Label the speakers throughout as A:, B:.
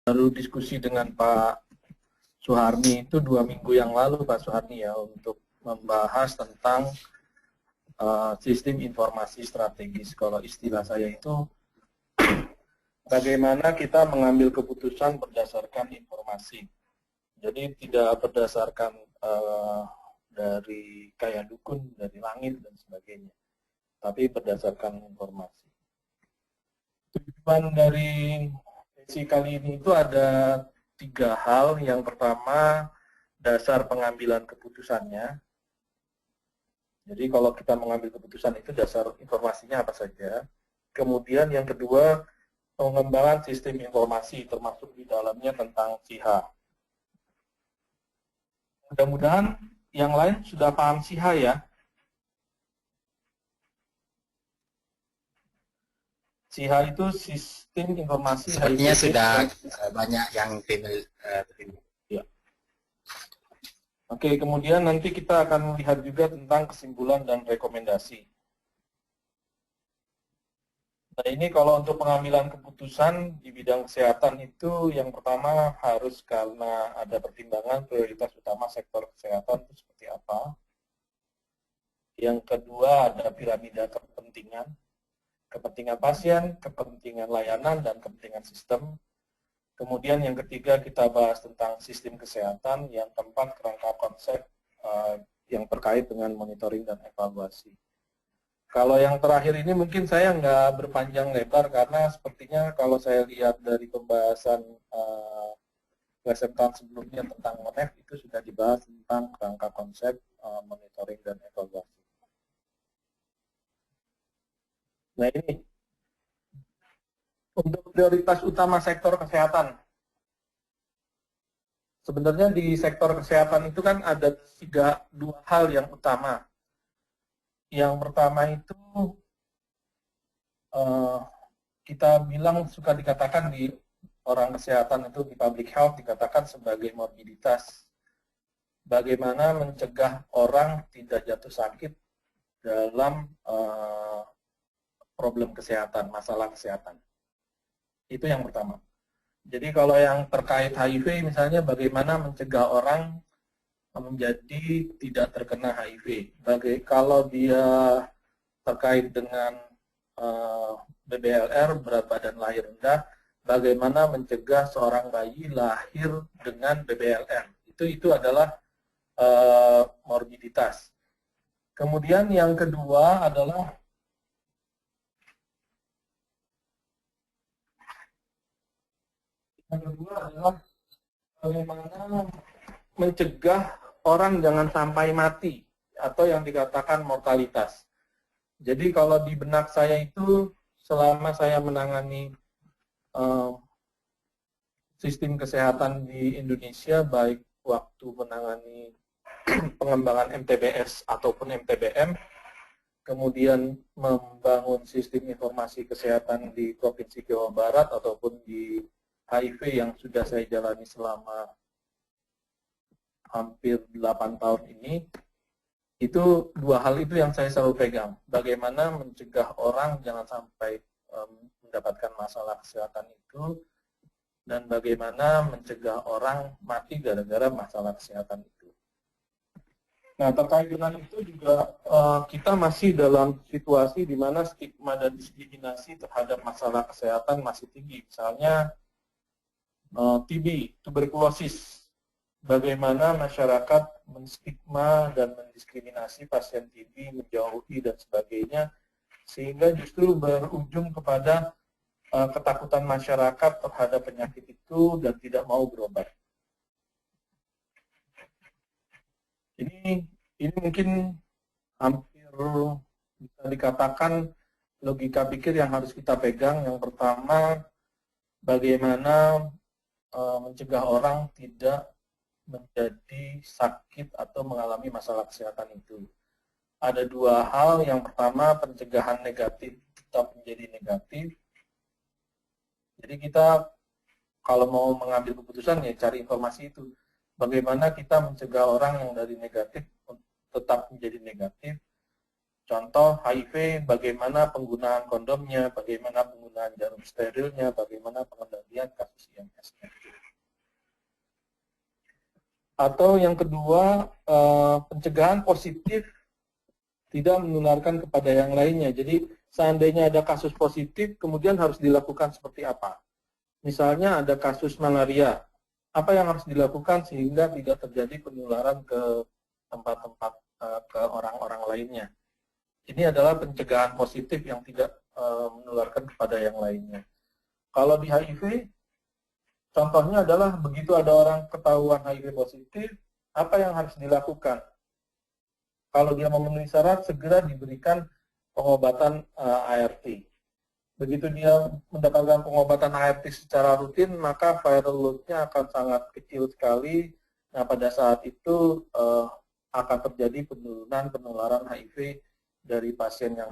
A: baru diskusi dengan Pak Suharni itu 2 minggu yang lalu, Pak Suharni, ya, untuk membahas tentang sistem informasi strategis. Kalau istilah saya itu bagaimana kita mengambil keputusan berdasarkan informasi. Jadi tidak berdasarkan dari kayak dukun, dari langit dan sebagainya, tapi berdasarkan informasi. Tujuan dari sesi kali ini itu ada 3 hal. Yang pertama, dasar pengambilan keputusannya. Jadi kalau kita mengambil keputusan itu dasar informasinya apa saja. Kemudian yang kedua, pengembangan sistem informasi, termasuk di dalamnya tentang SIHA. Mudah-mudahan yang lain sudah paham SIHA, ya. SIHA itu sistem informasi
B: sepertinya
A: HIV.
B: Sudah banyak yang
A: ya. Oke, kemudian nanti kita akan melihat juga tentang kesimpulan dan rekomendasi. Nah, ini kalau untuk pengambilan keputusan di bidang kesehatan itu yang pertama harus karena ada pertimbangan prioritas utama sektor kesehatan itu seperti apa. Yang kedua ada piramida kepentingan. Kepentingan pasien, kepentingan layanan, dan kepentingan sistem. Kemudian yang ketiga kita bahas tentang sistem kesehatan, yang keempat kerangka konsep yang terkait dengan monitoring dan evaluasi. Kalau yang terakhir ini mungkin saya nggak berpanjang lebar karena sepertinya kalau saya lihat dari pembahasan lesson tahun sebelumnya tentang MONEF itu sudah dibahas tentang kerangka konsep, monitoring, dan evaluasi. Nah ini, untuk prioritas utama sektor kesehatan. Sebenarnya di sektor kesehatan itu kan ada dua hal yang utama. Yang pertama itu kita bilang suka dikatakan di orang kesehatan itu di public health dikatakan sebagai morbiditas. Bagaimana mencegah orang tidak jatuh sakit dalam problem kesehatan, masalah kesehatan. Itu yang pertama. Jadi kalau yang terkait HIV misalnya bagaimana mencegah orang menjadi tidak terkena HIV. Kalau dia terkait dengan BBLR, berat badan lahir rendah, bagaimana mencegah seorang bayi lahir dengan BBLR. Itu adalah morbiditas. Kemudian yang kedua adalah bagaimana mencegah orang jangan sampai mati atau yang dikatakan mortalitas. Jadi kalau di benak saya itu selama saya menangani sistem kesehatan di Indonesia, baik waktu menangani pengembangan MTBS ataupun MTBM, kemudian membangun sistem informasi kesehatan di Provinsi Jawa Barat ataupun di HIV yang sudah saya jalani selama hampir 8 tahun ini, itu dua hal itu yang saya selalu pegang. Bagaimana mencegah orang jangan sampai mendapatkan masalah kesehatan itu, dan bagaimana mencegah orang mati gara-gara masalah kesehatan itu. Nah, terkait dengan itu juga kita masih dalam situasi di mana stigma dan diskriminasi terhadap masalah kesehatan masih tinggi. Misalnya TB, tuberkulosis. Bagaimana masyarakat menstigma dan mendiskriminasi pasien TB, menjauhi dan sebagainya, sehingga justru berujung kepada ketakutan masyarakat terhadap penyakit itu dan tidak mau berobat. Ini mungkin hampir bisa dikatakan logika pikir yang harus kita pegang. Yang pertama, bagaimana mencegah orang tidak menjadi sakit atau mengalami masalah kesehatan itu. Ada dua hal. Yang pertama, pencegahan negatif tetap menjadi negatif. Jadi kita kalau mau mengambil keputusan ya cari informasi itu. Bagaimana kita mencegah orang yang dari negatif tetap menjadi negatif. Contoh HIV, bagaimana penggunaan kondomnya, bagaimana penggunaan jarum sterilnya, bagaimana pengendalian kasus IMS-nya. Atau yang kedua, pencegahan positif tidak menularkan kepada yang lainnya. Jadi seandainya ada kasus positif, kemudian harus dilakukan seperti apa? Misalnya ada kasus malaria, apa yang harus dilakukan sehingga tidak terjadi penularan ke tempat-tempat, ke orang-orang lainnya? Ini adalah pencegahan positif yang tidak menularkan kepada yang lainnya. Kalau di HIV, contohnya adalah begitu ada orang ketahuan HIV positif, apa yang harus dilakukan? Kalau dia memenuhi syarat, segera diberikan pengobatan ART. Begitu dia mendapatkan pengobatan ART secara rutin, maka viral load-nya akan sangat kecil sekali. Nah, pada saat itu akan terjadi penurunan penularan HIV dari pasien yang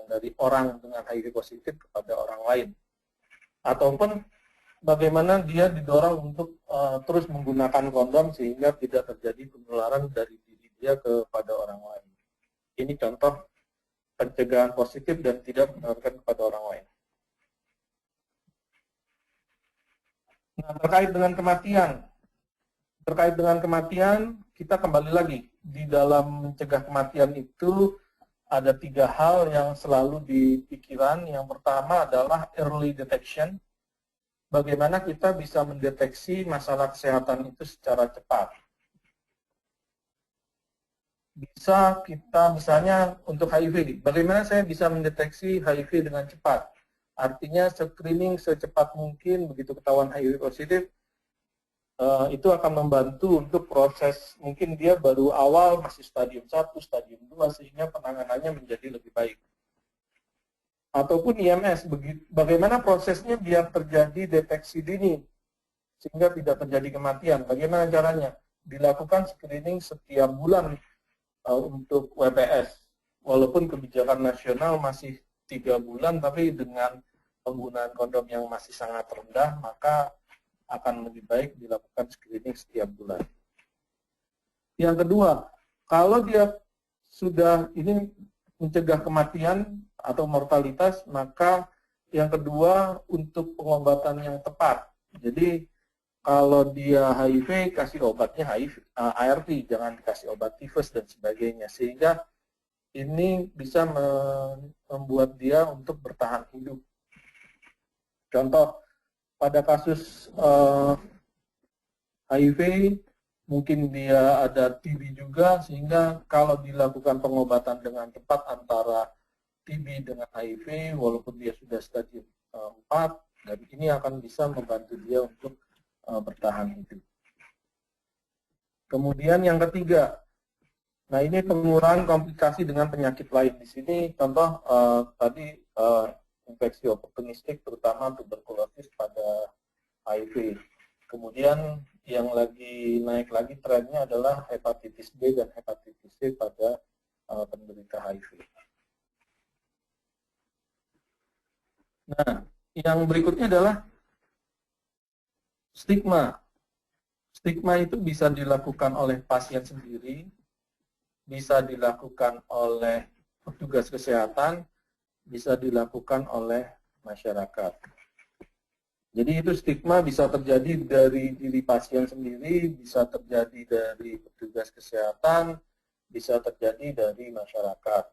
A: dari orang dengan HIV positif kepada orang lain. Ataupun bagaimana dia didorong untuk terus menggunakan kondom sehingga tidak terjadi penularan dari diri dia kepada orang lain. Ini contoh pencegahan positif dan tidak menularkan kepada orang lain. Nah, terkait dengan kematian, kita kembali lagi di dalam mencegah kematian itu ada 3 hal yang selalu dipikiran. Yang pertama adalah early detection. Bagaimana kita bisa mendeteksi masalah kesehatan itu secara cepat. Bisa kita misalnya untuk HIV, bagaimana saya bisa mendeteksi HIV dengan cepat? Artinya screening secepat mungkin, begitu ketahuan HIV positif, itu akan membantu untuk proses, mungkin dia baru awal masih stadium 1, stadium 2, sehingga penanganannya menjadi lebih baik. Ataupun IMS, bagaimana prosesnya biar terjadi deteksi dini, sehingga tidak terjadi kematian. Bagaimana caranya? Dilakukan screening setiap bulan untuk WPS. Walaupun kebijakan nasional masih 3 bulan, tapi dengan penggunaan kondom yang masih sangat rendah, maka akan lebih baik dilakukan screening setiap bulan. Yang kedua, kalau dia sudah ini mencegah kematian atau mortalitas, maka yang kedua untuk pengobatan yang tepat. Jadi kalau dia HIV, kasih obatnya ART, jangan dikasih obat tifus dan sebagainya, sehingga ini bisa membuat dia untuk bertahan hidup. Contoh, pada kasus HIV, mungkin dia ada TB juga, sehingga kalau dilakukan pengobatan dengan tepat antara TB dengan HIV, walaupun dia sudah stadium 4, dan ini akan bisa membantu dia untuk bertahan hidup. Kemudian yang ketiga, nah ini pengurangan komplikasi dengan penyakit lain. Di sini contoh tadi infeksi oportunistik, terutama tuberkulosis pada HIV. Kemudian yang lagi naik lagi trennya adalah hepatitis B dan hepatitis C pada penderita HIV. Nah, yang berikutnya adalah stigma. Stigma itu bisa dilakukan oleh pasien sendiri, bisa dilakukan oleh petugas kesehatan, bisa dilakukan oleh masyarakat. Jadi itu stigma bisa terjadi dari diri pasien sendiri, bisa terjadi dari petugas kesehatan, bisa terjadi dari masyarakat.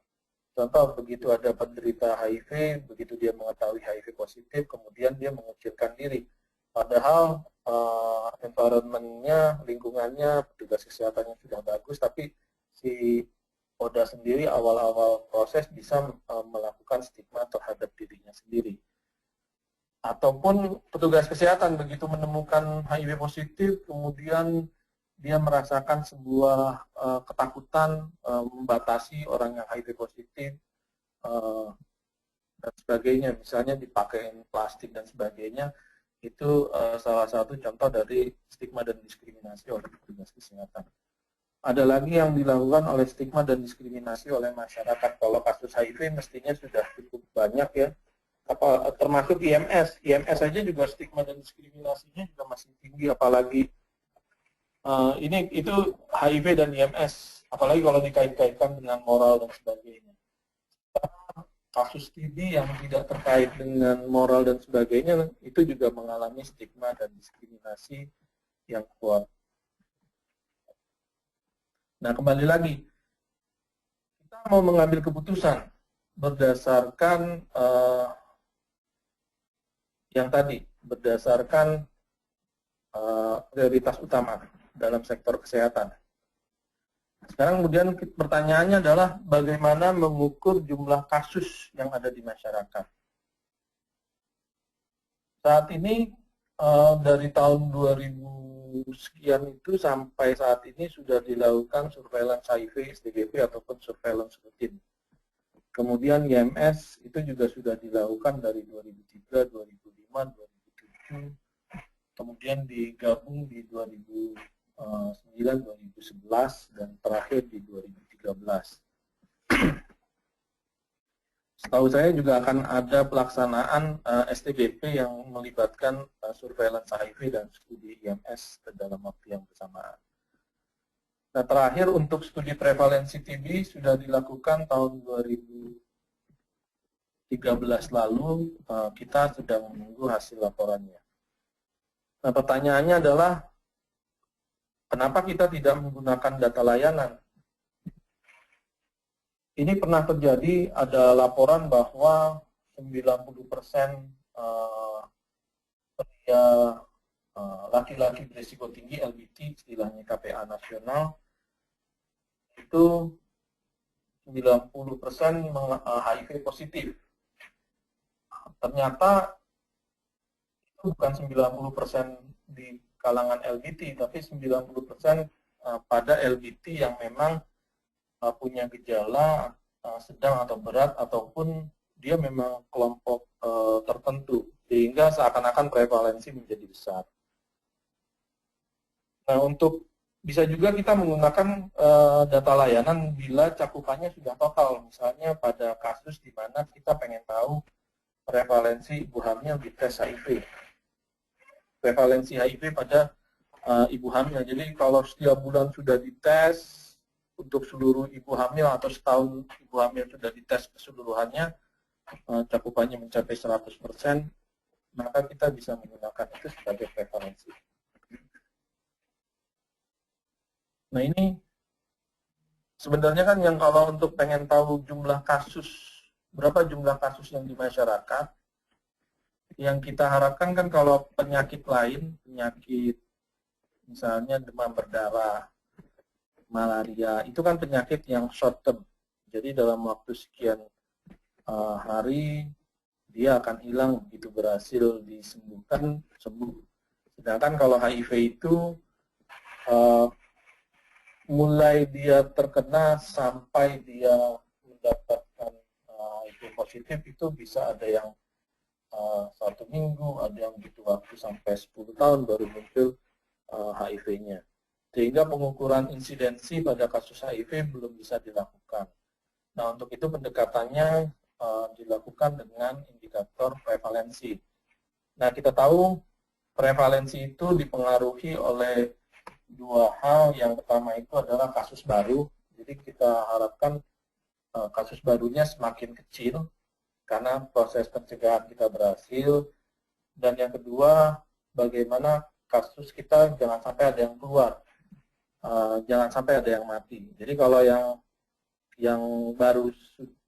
A: Contoh, begitu ada penderita HIV, begitu dia mengetahui HIV positif, kemudian dia mengecilkan diri. Padahal environment-nya, lingkungannya, petugas kesehatannya sudah bagus, tapi si Oda sendiri awal-awal proses bisa melakukan stigma terhadap dirinya sendiri. Ataupun petugas kesehatan begitu menemukan HIV positif, kemudian dia merasakan sebuah ketakutan membatasi orang yang HIV positif dan sebagainya, misalnya dipakai plastik dan sebagainya, itu salah satu contoh dari stigma dan diskriminasi oleh petugas kesehatan. Ada lagi yang dilakukan oleh stigma dan diskriminasi oleh masyarakat. Kalau kasus HIV mestinya sudah cukup banyak ya, termasuk IMS. IMS saja juga stigma dan diskriminasinya juga masih tinggi, apalagi itu HIV dan IMS, apalagi kalau dikait-kaitkan dengan moral dan sebagainya. Kasus TB yang tidak terkait dengan moral dan sebagainya itu juga mengalami stigma dan diskriminasi yang kuat. Nah, kembali lagi, kita mau mengambil keputusan berdasarkan yang tadi, berdasarkan prioritas utama dalam sektor kesehatan. Sekarang kemudian pertanyaannya adalah bagaimana mengukur jumlah kasus yang ada di masyarakat. Saat ini dari tahun 2000 sekian itu sampai saat ini sudah dilakukan surveillance HIV, STGP ataupun surveillance rutin. Kemudian IMS itu juga sudah dilakukan dari 2003, 2005, 2007, kemudian digabung di 2009, 2011, dan terakhir di 2013. Setahu saya juga akan ada pelaksanaan STGP yang melibatkan surveillance HIV dan studi IMS dalam waktu yang bersamaan. Nah, terakhir untuk studi prevalensi TB sudah dilakukan tahun 2013 lalu, kita sedang menunggu hasil laporannya. Nah, pertanyaannya adalah, kenapa kita tidak menggunakan data layanan? Ini pernah terjadi, ada laporan bahwa 90% pria laki-laki berisiko tinggi LBT, istilahnya KPA nasional, itu 90% HIV positif. Ternyata itu bukan 90% di kalangan LBT, tapi 90% pada LBT yang memang punya gejala sedang atau berat, ataupun dia memang kelompok tertentu, sehingga seakan-akan prevalensi menjadi besar. Nah, untuk bisa juga kita menggunakan data layanan bila cakupannya sudah total, misalnya pada kasus di mana kita pengen tahu prevalensi ibu hamil di tes HIV. Prevalensi HIV pada ibu hamil. Jadi kalau setiap bulan sudah dites untuk seluruh ibu hamil, atau setahun ibu hamil sudah dites keseluruhannya, cakupannya mencapai 100%, maka kita bisa menggunakan itu sebagai prevalensi. Nah, ini sebenarnya kan yang kalau untuk pengen tahu jumlah kasus, berapa jumlah kasus yang di masyarakat, yang kita harapkan kan kalau penyakit lain, penyakit misalnya demam berdarah, malaria, itu kan penyakit yang short term. Jadi dalam waktu sekian hari dia akan hilang begitu berhasil disembuhkan, sembuh. Sedangkan kalau HIV itu mulai dia terkena sampai dia mendapatkan HIV positif itu bisa ada yang 1 minggu, ada yang butuh waktu sampai 10 tahun baru muncul HIV-nya. Sehingga pengukuran insidensi pada kasus HIV belum bisa dilakukan. Nah, untuk itu pendekatannya dilakukan dengan indikator prevalensi. Nah, kita tahu prevalensi itu dipengaruhi oleh 2 hal. Yang pertama itu adalah kasus baru. Jadi kita harapkan kasus barunya semakin kecil karena proses pencegahan kita berhasil. Dan yang kedua, bagaimana kasus kita jangan sampai ada yang keluar, jangan sampai ada yang mati. Jadi kalau yang baru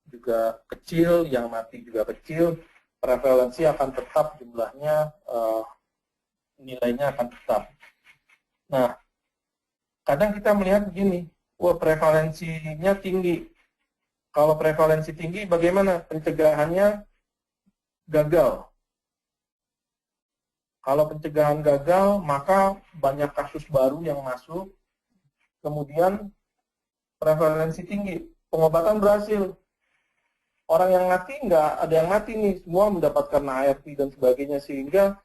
A: juga kecil, yang mati juga kecil, prevalensi akan tetap jumlahnya, nilainya akan tetap. Nah, kadang kita melihat begini, wah prevalensinya tinggi. Kalau prevalensi tinggi, bagaimana pencegahannya gagal? Kalau pencegahan gagal, maka banyak kasus baru yang masuk, kemudian prevalensi tinggi, pengobatan berhasil. Orang yang mati, nggak ada yang mati nih, semua mendapatkan ART dan sebagainya, sehingga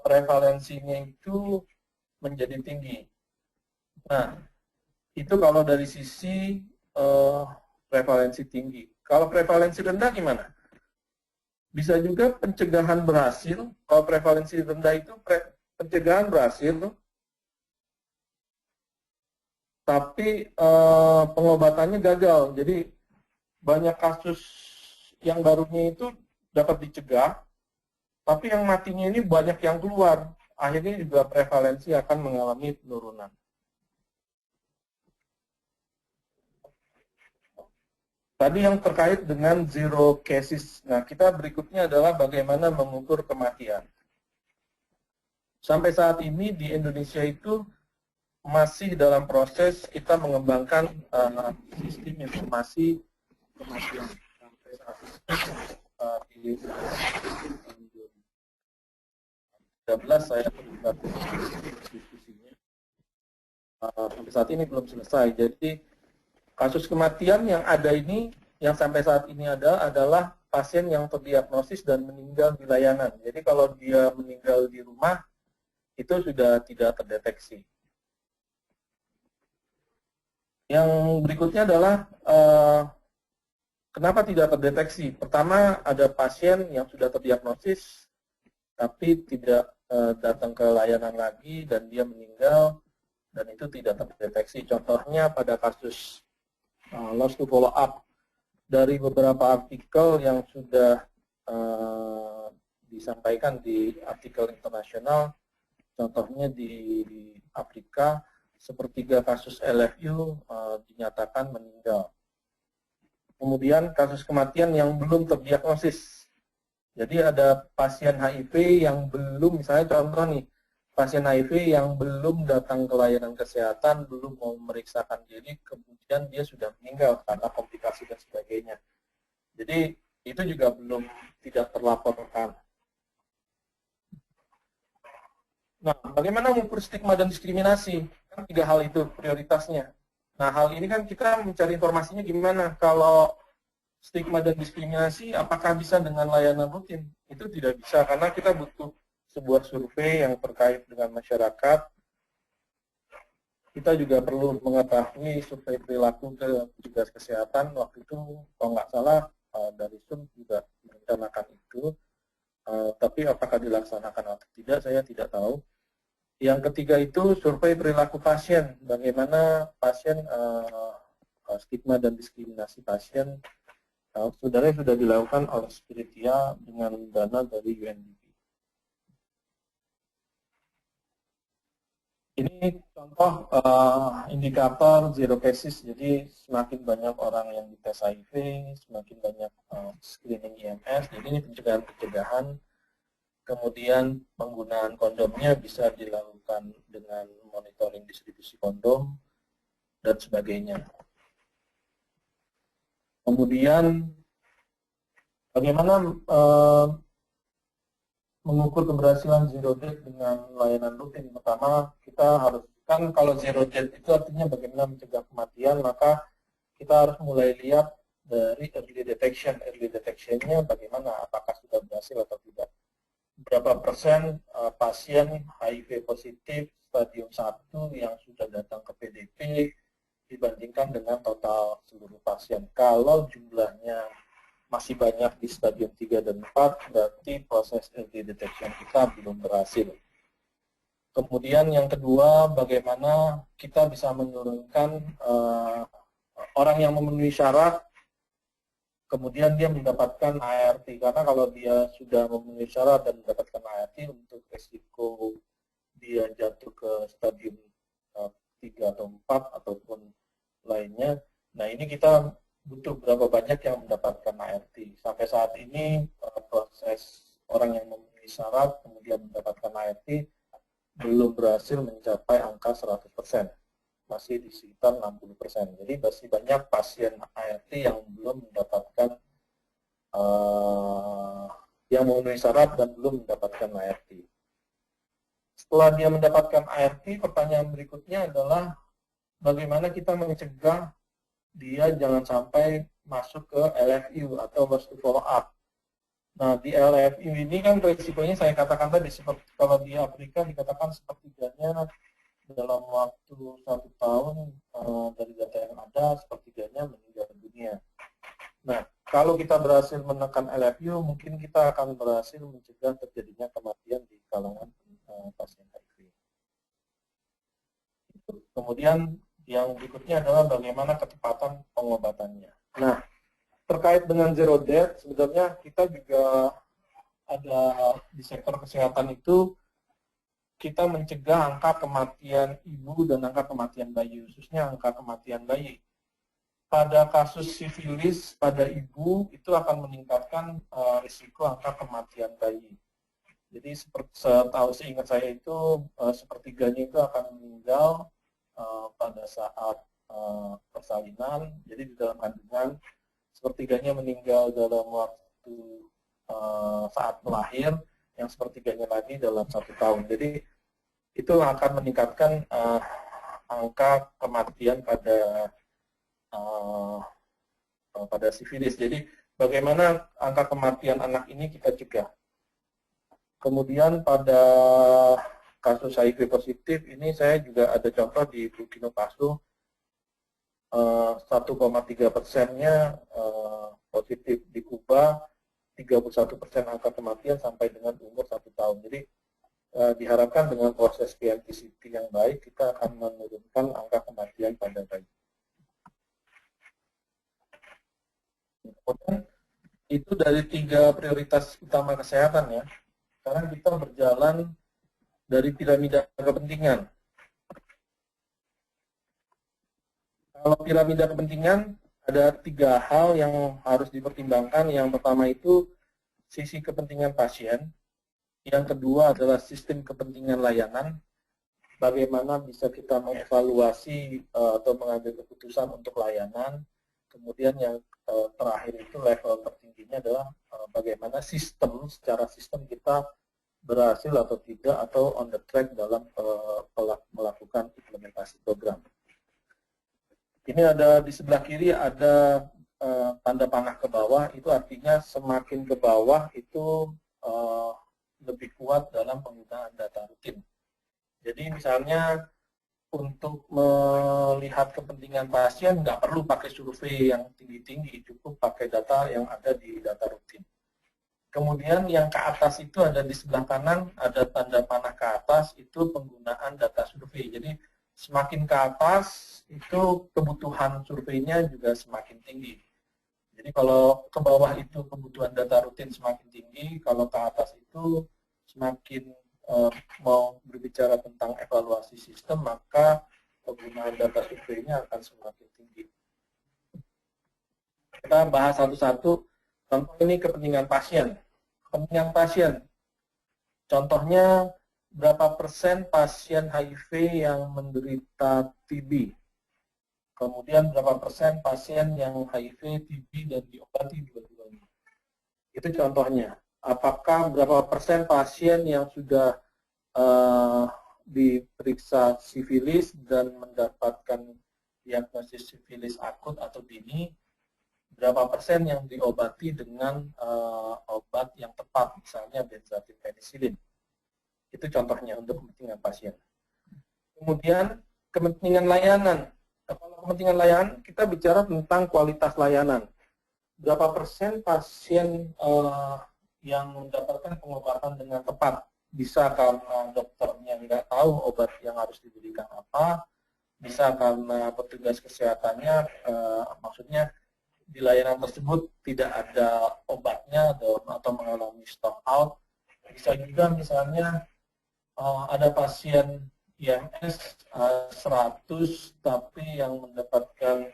A: prevalensinya itu menjadi tinggi. Nah, itu kalau dari sisi prevalensi tinggi. Kalau prevalensi rendah gimana? Bisa juga pencegahan berhasil. Kalau prevalensi rendah itu pencegahan berhasil, tapi pengobatannya gagal. Jadi banyak kasus yang barunya itu dapat dicegah, tapi yang matinya ini banyak yang keluar. Akhirnya juga prevalensi akan mengalami penurunan. Tadi yang terkait dengan zero cases. Nah, kita berikutnya adalah bagaimana mengukur kematian. Sampai saat ini di Indonesia itu masih dalam proses kita mengembangkan sistem informasi kematian. Sampai saat ini di 2013 saya terlibat diskusinya. Sampai saat ini belum selesai. Jadi kasus kematian yang ada ini, yang sampai saat ini ada adalah pasien yang terdiagnosis dan meninggal di layanan. Jadi kalau dia meninggal di rumah, itu sudah tidak terdeteksi. Yang berikutnya adalah kenapa tidak terdeteksi? Pertama, ada pasien yang sudah terdiagnosis, tapi tidak datang ke layanan lagi dan dia meninggal, dan itu tidak terdeteksi. Contohnya pada kasus lost to follow up dari beberapa artikel yang sudah disampaikan di artikel internasional, contohnya di Afrika, sepertiga kasus LFU dinyatakan meninggal. Kemudian kasus kematian yang belum terdiagnosis. Jadi ada pasien HIV yang belum, misalnya contoh nih, pasien HIV yang belum datang ke layanan kesehatan, belum mau memeriksakan diri, kemudian dia sudah meninggal karena komplikasi dan sebagainya. Jadi itu juga belum tidak terlaporkan. Nah, bagaimana mengukur stigma dan diskriminasi? Kan 3 hal itu prioritasnya. Nah, hal ini kan kita mencari informasinya gimana. Kalau stigma dan diskriminasi, apakah bisa dengan layanan rutin? Itu tidak bisa, karena kita butuh sebuah survei yang terkait dengan masyarakat. Kita juga perlu mengetahui survei perilaku ke petugas kesehatan. Waktu itu, kalau nggak salah, dari SUM juga merencanakan itu. Tapi apakah dilaksanakan atau tidak, saya tidak tahu. Yang ketiga itu survei perilaku pasien, bagaimana pasien stigma dan diskriminasi pasien sebenarnya sudah dilakukan oleh Spiritia dengan dana dari UNDP. Ini contoh indikator zero cases, jadi semakin banyak orang yang dites HIV, semakin banyak screening IMS, jadi ini pencegahan-pencegahan. Kemudian penggunaan kondomnya bisa dilakukan dengan monitoring distribusi kondom dan sebagainya. Kemudian bagaimana mengukur keberhasilan zero date dengan layanan rutin? Pertama, kita harus, kan kalau zero date itu artinya bagaimana mencegah kematian, maka kita harus mulai lihat dari early detection. Early detection-nya bagaimana, apakah sudah berhasil atau tidak. Berapa persen pasien HIV positif stadium 1 yang sudah datang ke PDP dibandingkan dengan total seluruh pasien. Kalau jumlahnya masih banyak di stadium 3 dan 4, berarti proses early detection kita belum berhasil. Kemudian yang kedua, bagaimana kita bisa menurunkan orang yang memenuhi syarat kemudian dia mendapatkan ART, karena kalau dia sudah memenuhi syarat dan mendapatkan ART, untuk resiko dia jatuh ke stadium 3 atau 4 ataupun lainnya, nah ini kita butuh berapa banyak yang mendapatkan ART. Sampai saat ini proses orang yang memenuhi syarat kemudian mendapatkan ART belum berhasil mencapai angka 100%. Masih di sekitar 60%. Jadi masih banyak pasien ART yang belum mendapatkan yang memenuhi syarat dan belum mendapatkan ART. Setelah dia mendapatkan ART, pertanyaan berikutnya adalah bagaimana kita mencegah dia jangan sampai masuk ke LFU atau lost to follow up. Nah, di LFU ini kan risikonya saya katakan tadi, seperti kalau di Afrika dikatakan sepertiganya dalam waktu 1 tahun dari data yang ada, sepertiganya meninggal dunia. Nah, kalau kita berhasil menekan LFU, mungkin kita akan berhasil mencegah terjadinya kematian di kalangan pasien HIV. Kemudian yang berikutnya adalah bagaimana kecepatan pengobatannya. Nah, terkait dengan zero death, sebenarnya kita juga ada di sektor kesehatan itu, kita mencegah angka kematian ibu dan angka kematian bayi, khususnya angka kematian bayi. pada kasus sifilis pada ibu itu akan meningkatkan risiko angka kematian bayi. Jadi setahu seingat saya itu sepertiganya itu akan meninggal pada saat persalinan. Jadi di dalam kandungan, sepertiganya meninggal dalam waktu saat melahir, yang sepertiganya lagi dalam 1 tahun. Jadi itu akan meningkatkan angka kematian pada sifilis. Jadi bagaimana angka kematian anak ini kita cegah. Kemudian pada kasus HIV positif ini saya juga ada contoh di Burkina Faso, 1,3%-nya positif. Di Kuba 31% angka kematian sampai dengan umur 1 tahun. Jadi diharapkan dengan proses PMTCT yang baik kita akan menurunkan angka kematian pada bayi. Kemudian itu dari 3 prioritas utama kesehatan ya. Sekarang kita berjalan dari piramida kepentingan. Kalau piramida kepentingan ada 3 hal yang harus dipertimbangkan. Yang pertama itu sisi kepentingan pasien. Yang kedua adalah sistem kepentingan layanan. Bagaimana bisa kita mengevaluasi atau mengambil keputusan untuk layanan. Kemudian yang terakhir itu level tertingginya adalah bagaimana secara sistem kita berhasil atau tidak atau on the track dalam melakukan implementasi program. Ini ada di sebelah kiri ada tanda panah ke bawah, itu artinya semakin ke bawah itu lebih kuat dalam penggunaan data rutin. Jadi misalnya untuk melihat kepentingan pasien nggak perlu pakai survei yang tinggi-tinggi, cukup pakai data yang ada di data rutin. Kemudian yang ke atas itu ada di sebelah kanan, ada tanda panah ke atas, itu penggunaan data survei. Jadi semakin ke atas, itu kebutuhan surveinya juga semakin tinggi. Jadi kalau ke bawah itu kebutuhan data rutin semakin tinggi, kalau ke atas itu semakin mau berbicara tentang evaluasi sistem, maka penggunaan data surveinya akan semakin tinggi. Kita bahas satu-satu. Contoh ini kepentingan pasien. Kepentingan pasien. Contohnya berapa persen pasien HIV yang menderita TB. Kemudian berapa persen pasien yang HIV, TB dan diobati dua-duanya. Itu contohnya. Apakah berapa persen pasien yang sudah diperiksa sifilis dan mendapatkan diagnosis sifilis akut atau dini, berapa persen yang diobati dengan obat yang tepat, misalnya benzodiazepin. Itu contohnya untuk kepentingan pasien. Kemudian kepentingan layanan. Kalau kepentingan layanan, kita bicara tentang kualitas layanan. Berapa persen pasien yang mendapatkan pengobatan dengan tepat, bisa karena dokternya nggak tahu obat yang harus diberikan apa, bisa karena petugas kesehatannya, maksudnya di layanan tersebut tidak ada obatnya atau mengalami stock out. Bisa juga misalnya ada pasien IMS 100 tapi yang mendapatkan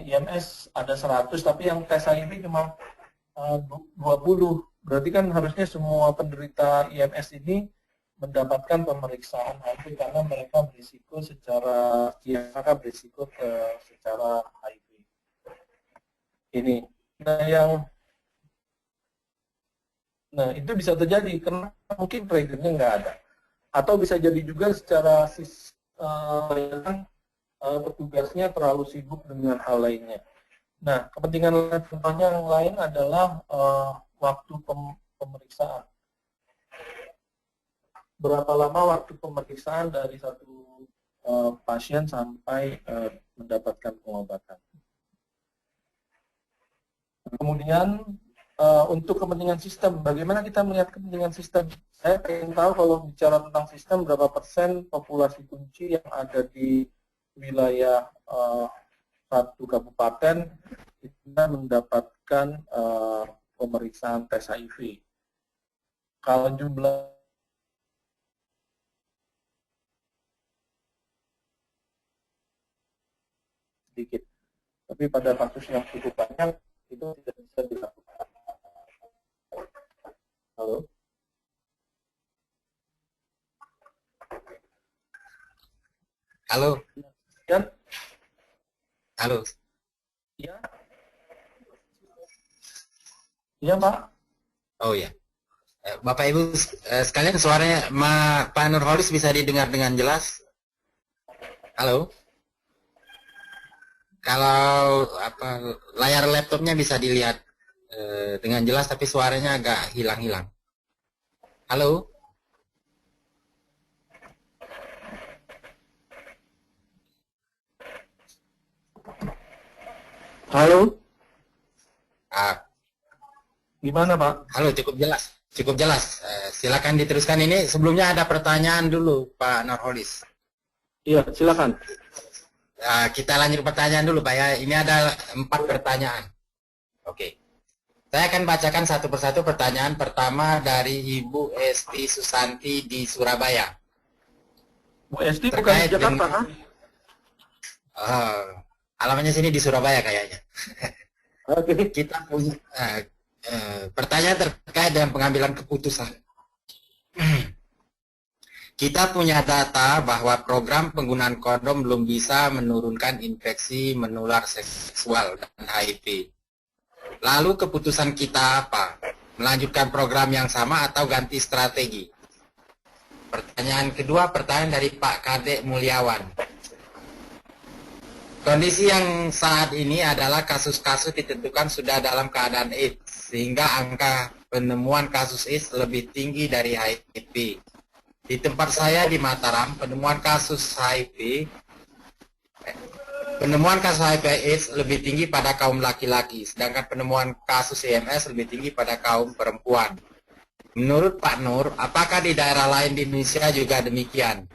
A: IMS ada 100 tapi yang tes HIV cuma 20. Berarti kan harusnya semua penderita IMS ini mendapatkan pemeriksaan HIV karena mereka berisiko secara secara HIV. Ini. Nah, itu bisa terjadi karena mungkin triggernya nggak ada. Atau bisa jadi juga secara petugasnya terlalu sibuk dengan hal lainnya. Nah, kepentingan contohnya yang lain adalah waktu pemeriksaan. Berapa lama waktu pemeriksaan dari satu pasien sampai mendapatkan pengobatan. Kemudian untuk kepentingan sistem, bagaimana kita melihat kepentingan sistem? Saya ingin tahu kalau bicara tentang sistem, berapa persen populasi kunci yang ada di wilayah satu kabupaten itu mendapatkan pemeriksaan tes HIV. Kalau jumlah sedikit, tapi pada kasus yang cukup banyak itu tidak bisa dilakukan. Halo?
B: Halo.
A: Dan
B: Halo.
A: ya, iya Pak.
B: Oh ya. Bapak Ibu sekalian, suaranya Pak Nurholis bisa didengar dengan jelas? Halo. Kalau layar laptopnya bisa dilihat dengan jelas, tapi suaranya agak hilang-hilang. Halo.
A: Halo.
B: Ah,
A: Gimana Pak?
B: halo, cukup jelas. Cukup jelas. Silakan diteruskan. Ini sebelumnya ada pertanyaan dulu, Pak Nurholis.
A: Iya, silakan.
B: Kita lanjut pertanyaan dulu, Pak ya. Ini ada 4 pertanyaan. Oke. Saya akan bacakan satu persatu. Pertanyaan pertama dari Ibu Esti Susanti di Surabaya.
A: Bu Esti bukan di Jakarta kan?
B: Alamatnya sini di Surabaya kayaknya.
A: Oke.
B: Kita punya pertanyaan terkait dengan pengambilan keputusan. Kita punya data bahwa program penggunaan kondom belum bisa menurunkan infeksi menular seksual dan HIV. Lalu keputusan kita apa? Melanjutkan program yang sama atau ganti strategi? Pertanyaan kedua, pertanyaan dari Pak Kadek Mulyawan. Kondisi yang saat ini adalah kasus-kasus ditentukan sudah dalam keadaan AIDS, sehingga angka penemuan kasus AIDS lebih tinggi dari HIV. Di tempat saya di Mataram, penemuan kasus HIV AIDS lebih tinggi pada kaum laki-laki, sedangkan penemuan kasus IMS lebih tinggi pada kaum perempuan. Menurut Pak Nur, apakah di daerah lain di Indonesia juga demikian?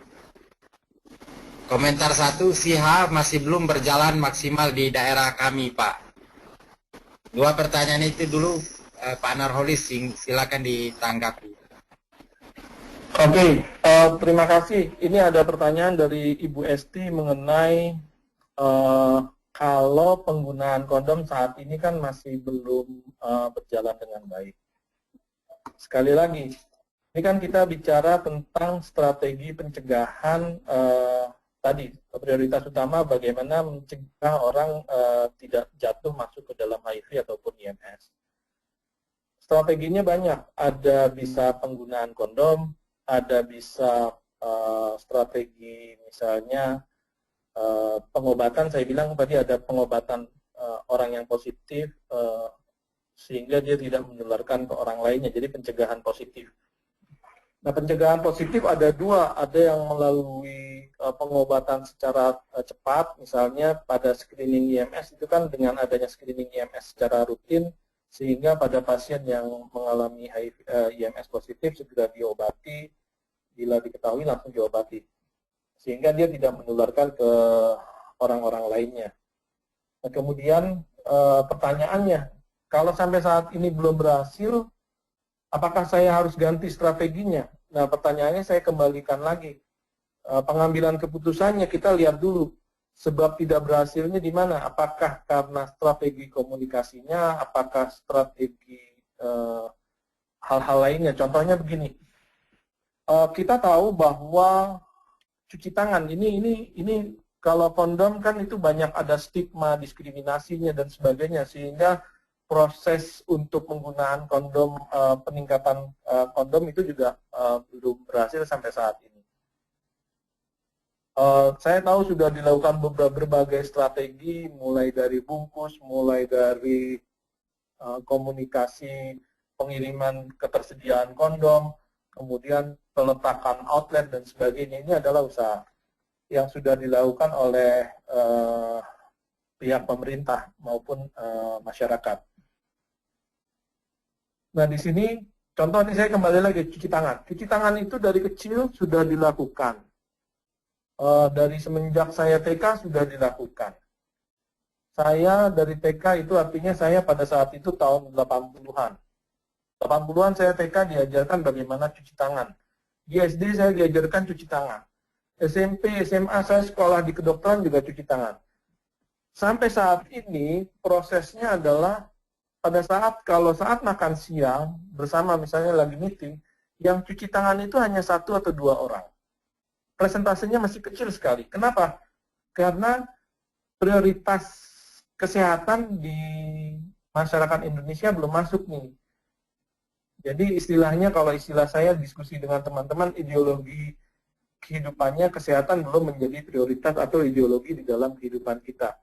B: Komentar 1, SIHA masih belum berjalan maksimal di daerah kami, Pak. 2 pertanyaan itu dulu, Pak Nurholis, silakan ditanggapi.
A: Oke, terima kasih. Ini ada pertanyaan dari Ibu Esti mengenai kalau penggunaan kondom saat ini kan masih belum berjalan dengan baik. Sekali lagi, ini kan kita bicara tentang strategi pencegahan tadi. Prioritas utama bagaimana mencegah orang tidak jatuh masuk ke dalam HIV ataupun IMS. Strateginya banyak, ada bisa penggunaan kondom, ada bisa strategi misalnya pengobatan. Saya bilang tadi ada pengobatan orang yang positif sehingga dia tidak menularkan ke orang lainnya, jadi pencegahan positif. Nah, pencegahan positif ada 2, ada yang melalui pengobatan secara cepat, misalnya pada screening IMS itu kan dengan adanya screening IMS secara rutin, sehingga pada pasien yang mengalami IMS positif segera diobati, bila diketahui langsung diobati, sehingga dia tidak menularkan ke orang-orang lainnya. Nah, kemudian pertanyaannya, kalau sampai saat ini belum berhasil, apakah saya harus ganti strateginya? Nah, pertanyaannya saya kembalikan lagi. Pengambilan keputusannya kita lihat dulu. Sebab tidak berhasilnya di mana? Apakah karena strategi komunikasinya, apakah strategi hal-hal lainnya? Contohnya begini. Kita tahu bahwa cuci tangan ini kalau kondom kan itu banyak ada stigma, diskriminasinya dan sebagainya, sehingga proses untuk penggunaan kondom, peningkatan kondom itu juga belum berhasil sampai saat ini. Saya tahu sudah dilakukan berbagai strategi, mulai dari bungkus, mulai dari komunikasi pengiriman ketersediaan kondom, kemudian peletakan outlet dan sebagainya. Ini adalah usaha yang sudah dilakukan oleh pihak pemerintah maupun masyarakat. Nah, di sini contoh ini saya kembali lagi cuci tangan. Cuci tangan itu dari kecil sudah dilakukan. Dari semenjak saya TK sudah dilakukan. Saya dari TK itu artinya saya pada saat itu tahun 80-an. 80-an saya TK diajarkan bagaimana cuci tangan. Di SD saya diajarkan cuci tangan. SMP, SMA saya sekolah di kedokteran juga cuci tangan. Sampai saat ini prosesnya adalah pada saat makan siang bersama misalnya lagi meeting, yang cuci tangan itu hanya 1 atau 2 orang. Presentasenya masih kecil sekali. Kenapa? Karena prioritas kesehatan di masyarakat Indonesia belum masuk nih. Jadi istilahnya, kalau istilah saya diskusi dengan teman-teman, ideologi kehidupannya kesehatan belum menjadi prioritas atau ideologi di dalam kehidupan kita.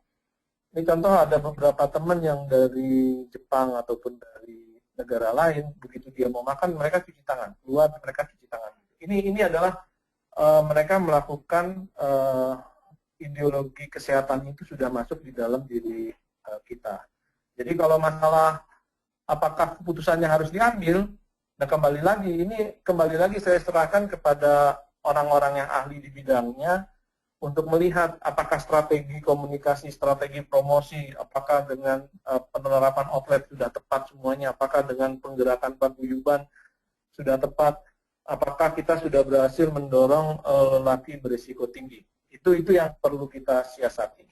A: Ini contoh, ada beberapa teman yang dari Jepang ataupun dari negara lain, begitu dia mau makan mereka cuci tangan, keluar mereka cuci tangan. Ini adalah mereka melakukan ideologi kesehatan itu sudah masuk di dalam diri kita. Jadi kalau masalah apakah keputusannya harus diambil, nah kembali lagi saya serahkan kepada orang-orang yang ahli di bidangnya untuk melihat apakah strategi komunikasi, strategi promosi, apakah dengan penerapan outlet sudah tepat semuanya, apakah dengan penggerakan paguyuban sudah tepat, apakah kita sudah berhasil mendorong lelaki berisiko tinggi. Itu yang perlu kita siasati.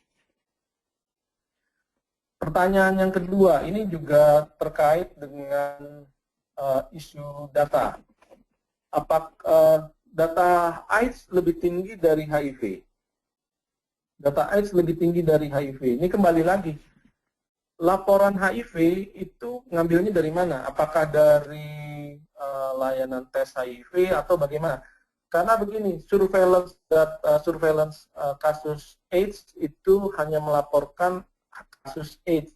A: Pertanyaan yang kedua, ini juga terkait dengan isu data. Apakah data AIDS lebih tinggi dari HIV? Data AIDS lebih tinggi dari HIV. Ini kembali lagi, laporan HIV itu ngambilnya dari mana? Apakah dari layanan tes HIV atau bagaimana? Karena begini, surveillance kasus AIDS itu hanya melaporkan kasus AIDS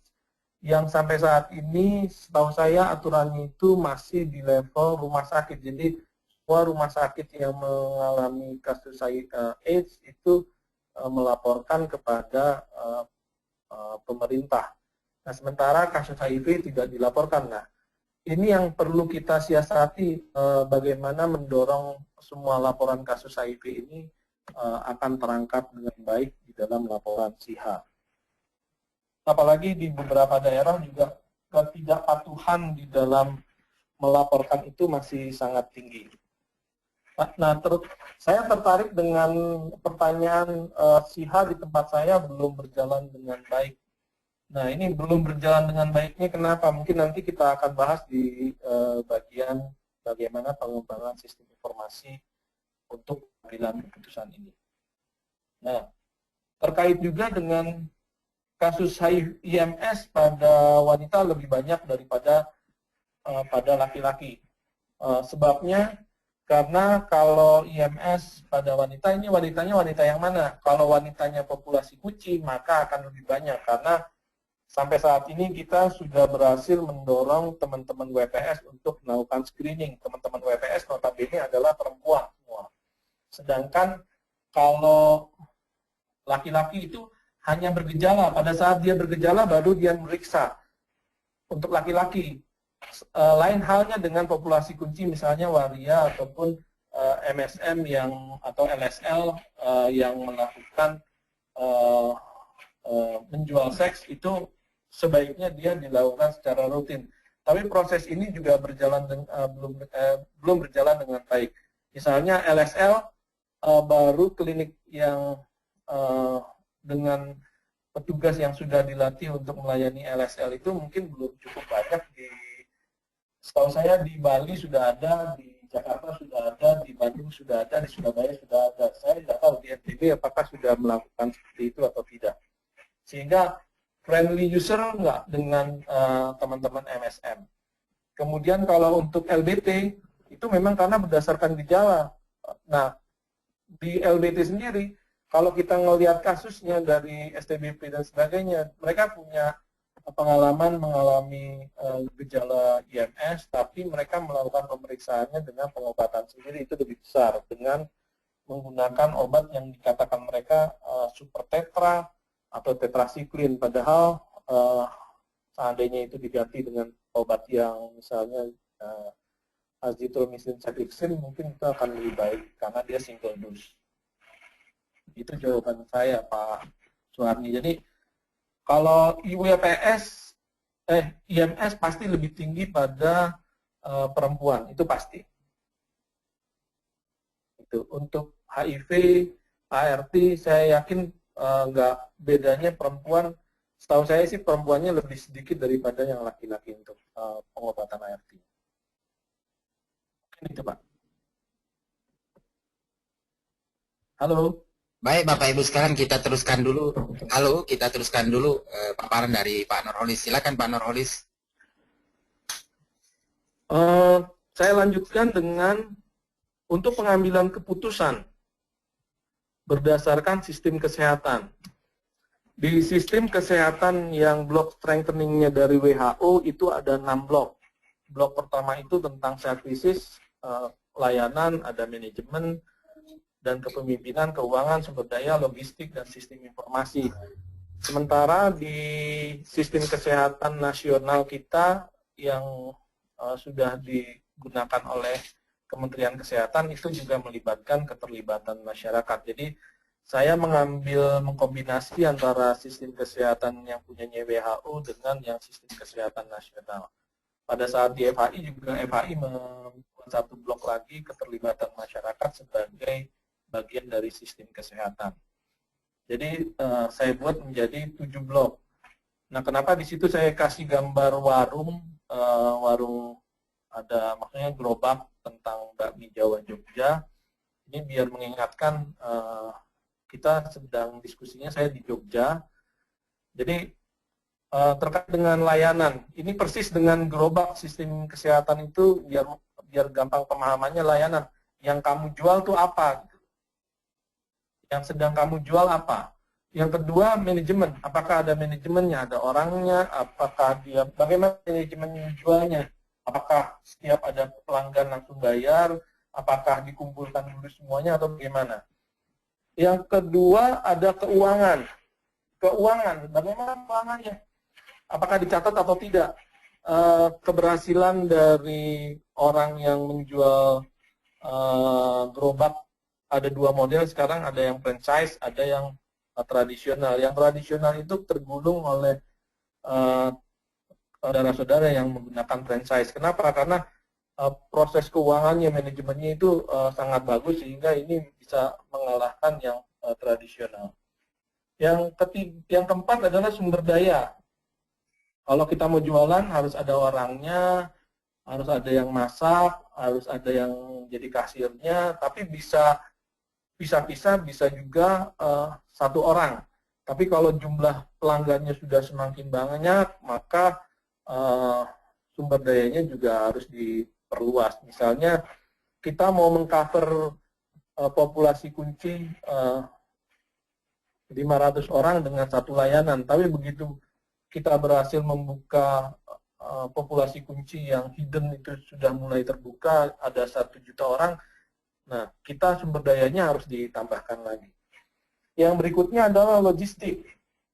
A: yang sampai saat ini setahu saya aturannya itu masih di level rumah sakit. Jadi semua rumah sakit yang mengalami kasus AIDS itu melaporkan kepada pemerintah. Nah, sementara kasus HIV tidak dilaporkan. Nah, ini yang perlu kita siasati, bagaimana mendorong semua laporan kasus HIV ini akan terangkat dengan baik di dalam laporan SIHA. Apalagi di beberapa daerah juga ketidakpatuhan di dalam melaporkan itu masih sangat tinggi. Nah, saya tertarik dengan pertanyaan SIHA di tempat saya belum berjalan dengan baik. Nah, ini belum berjalan dengan baiknya kenapa? Mungkin nanti kita akan bahas di bagian bagaimana pengembangan sistem informasi untuk pengambilan keputusan ini. Nah, terkait juga dengan kasus IMS pada wanita lebih banyak daripada pada laki-laki. Sebabnya karena kalau IMS pada wanita, ini wanitanya wanita yang mana? Kalau wanitanya populasi kucing, maka akan lebih banyak karena sampai saat ini kita sudah berhasil mendorong teman-teman WPS untuk melakukan screening. Teman-teman WPS notabene adalah perempuan semua. Sedangkan kalau laki-laki itu hanya bergejala, pada saat dia bergejala baru dia meriksa. Untuk laki-laki, lain halnya dengan populasi kunci misalnya waria ataupun MSM atau LSL yang melakukan menjual seks, itu sebaiknya dia dilakukan secara rutin. Tapi proses ini juga belum berjalan dengan baik. Misalnya LSL, baru klinik yang dengan petugas yang sudah dilatih untuk melayani LSL itu mungkin belum cukup banyak. Setahu saya di Bali sudah ada, di Jakarta sudah ada, di Bandung sudah ada, di Surabaya sudah ada. Saya tidak tahu di NTB apakah sudah melakukan seperti itu atau tidak. Sehingga friendly user enggak dengan teman-teman MSM. Kemudian kalau untuk LBT, itu memang karena berdasarkan gejala. Nah, di LBT sendiri, kalau kita ngelihat kasusnya dari STBP dan sebagainya, mereka punya pengalaman mengalami gejala IMS, tapi mereka melakukan pemeriksaannya dengan pengobatan sendiri itu lebih besar, dengan menggunakan obat yang dikatakan mereka super tetra atau tetrasiklin, padahal seandainya itu diganti dengan obat yang misalnya azitromisin cefixin, mungkin itu akan lebih baik karena dia single dose. Itu jawaban saya, Pak Suharni. Jadi Kalau IMS pasti lebih tinggi pada perempuan, itu pasti. Itu untuk HIV, ART, saya yakin nggak bedanya perempuan. Setahu saya sih perempuannya lebih sedikit daripada yang laki-laki untuk pengobatan ART. Mungkin itu, Pak. Halo.
B: Baik Bapak Ibu sekarang kita teruskan dulu. Halo, kita teruskan dulu paparan dari Pak Nurholis. Silakan Pak Nurholis.
A: Saya lanjutkan dengan untuk pengambilan keputusan berdasarkan sistem kesehatan. Di sistem kesehatan yang blok strengthening-nya dari WHO itu ada 6 blok. Blok pertama itu tentang services, layanan, ada manajemen, dan kepemimpinan, keuangan, sumber daya, logistik, dan sistem informasi. Sementara di sistem kesehatan nasional kita yang sudah digunakan oleh Kementerian Kesehatan itu juga melibatkan keterlibatan masyarakat. Jadi saya mengkombinasi antara sistem kesehatan yang punyanya WHO dengan yang sistem kesehatan nasional. Pada saat di FHI juga FHI membuat satu blok lagi keterlibatan masyarakat sebagai bagian dari sistem kesehatan. Jadi saya buat menjadi 7 blok. Nah, kenapa di situ saya kasih gambar warung, warung ada maksudnya gerobak tentang bakmi Jawa Jogja. Ini biar mengingatkan kita sedang diskusinya saya di Jogja. Jadi terkait dengan layanan, ini persis dengan gerobak sistem kesehatan itu biar gampang pemahamannya layanan. Yang kamu jual tuh apa? Yang sedang kamu jual apa? Yang kedua, manajemen. Apakah ada manajemennya? Ada orangnya? Apakah dia, bagaimana manajemen jualnya? Apakah setiap ada pelanggan langsung bayar? Apakah dikumpulkan dulu semuanya atau bagaimana? Yang kedua, ada keuangan. Keuangan, bagaimana keuangannya? Apakah dicatat atau tidak? Keberhasilan dari orang yang menjual gerobak ada 2 model sekarang, ada yang franchise, ada yang tradisional. Yang tradisional itu tergulung oleh saudara-saudara yang menggunakan franchise. Kenapa? Karena proses keuangannya, manajemennya itu sangat bagus sehingga ini bisa mengalahkan yang tradisional. Yang keempat adalah sumber daya. Kalau kita mau jualan harus ada orangnya, harus ada yang masak, harus ada yang jadi kasirnya, tapi bisa juga satu orang. Tapi kalau jumlah pelanggannya sudah semakin banyak, maka sumber dayanya juga harus diperluas. Misalnya kita mau mengcover populasi kunci 500 orang dengan satu layanan, tapi begitu kita berhasil membuka populasi kunci yang hidden itu sudah mulai terbuka, ada 1 juta orang, nah kita sumber dayanya harus ditambahkan lagi. Yang berikutnya adalah logistik.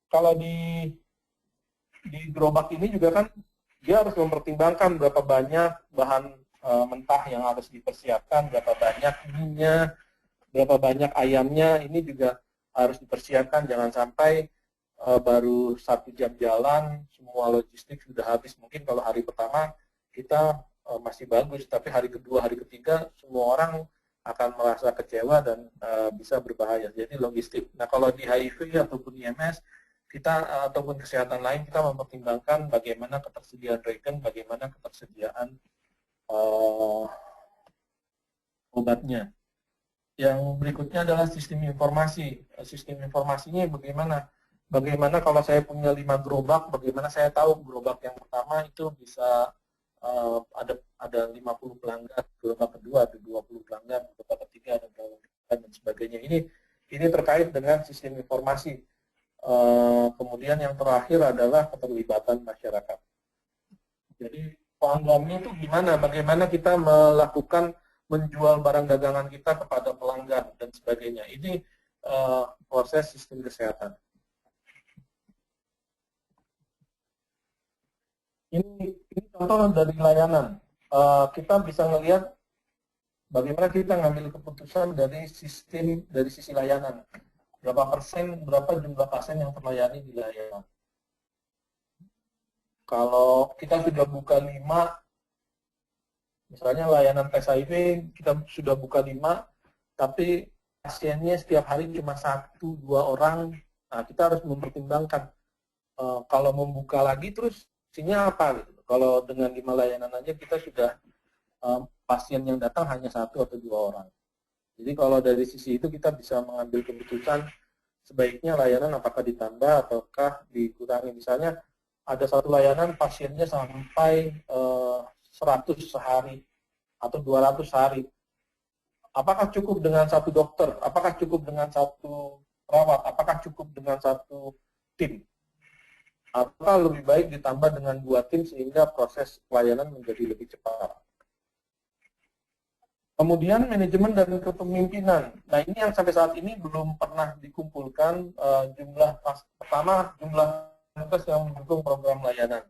A: Kalau di gerobak ini juga kan dia harus mempertimbangkan berapa banyak bahan mentah yang harus dipersiapkan, berapa banyak minyak, berapa banyak ayamnya, ini juga harus dipersiapkan, jangan sampai baru 1 jam jalan, semua logistik sudah habis. Mungkin kalau hari pertama kita masih bagus, tapi hari kedua, hari ketiga, semua orang akan merasa kecewa dan bisa berbahaya. Jadi logistik. Nah, kalau di HIV ataupun IMS, kita ataupun kesehatan lain, kita mempertimbangkan bagaimana ketersediaan regen, bagaimana ketersediaan obatnya. Yang berikutnya adalah sistem informasi. Sistem informasinya bagaimana? Bagaimana kalau saya punya 5 gerobak, bagaimana saya tahu gerobak yang pertama itu bisa ada 50 pelanggan, gerobak kedua ada 20 pelanggan, gerobak ketiga ada 20 pelanggan, dan sebagainya. Ini terkait dengan sistem informasi. Kemudian yang terakhir adalah keterlibatan masyarakat. Jadi pelanggannya itu gimana? Bagaimana kita melakukan menjual barang dagangan kita kepada pelanggan dan sebagainya. Ini proses sistem kesehatan. Ini contoh dari layanan. Kita bisa melihat bagaimana kita ngambil keputusan dari sisi layanan. Berapa persen, berapa jumlah pasien yang terlayani di layanan. Kalau kita sudah buka 5, misalnya layanan tes HIV kita sudah buka 5, tapi pasiennya setiap hari cuma 1-2 orang, nah kita harus mempertimbangkan kalau membuka lagi terus isinya apa gitu. Kalau dengan 5 layanan aja kita sudah pasien yang datang hanya 1 atau 2 orang. Jadi kalau dari sisi itu kita bisa mengambil keputusan sebaiknya layanan apakah ditambah ataukah dikurangi. Misalnya ada satu layanan pasiennya sampai 100 sehari atau 200 sehari. Apakah cukup dengan 1 dokter? Apakah cukup dengan 1 perawat? Apakah cukup dengan 1 tim? Apakah lebih baik ditambah dengan 2 tim sehingga proses pelayanan menjadi lebih cepat? Kemudian manajemen dan kepemimpinan. Nah ini yang sampai saat ini belum pernah dikumpulkan pertama jumlah tes yang mendukung program layanan.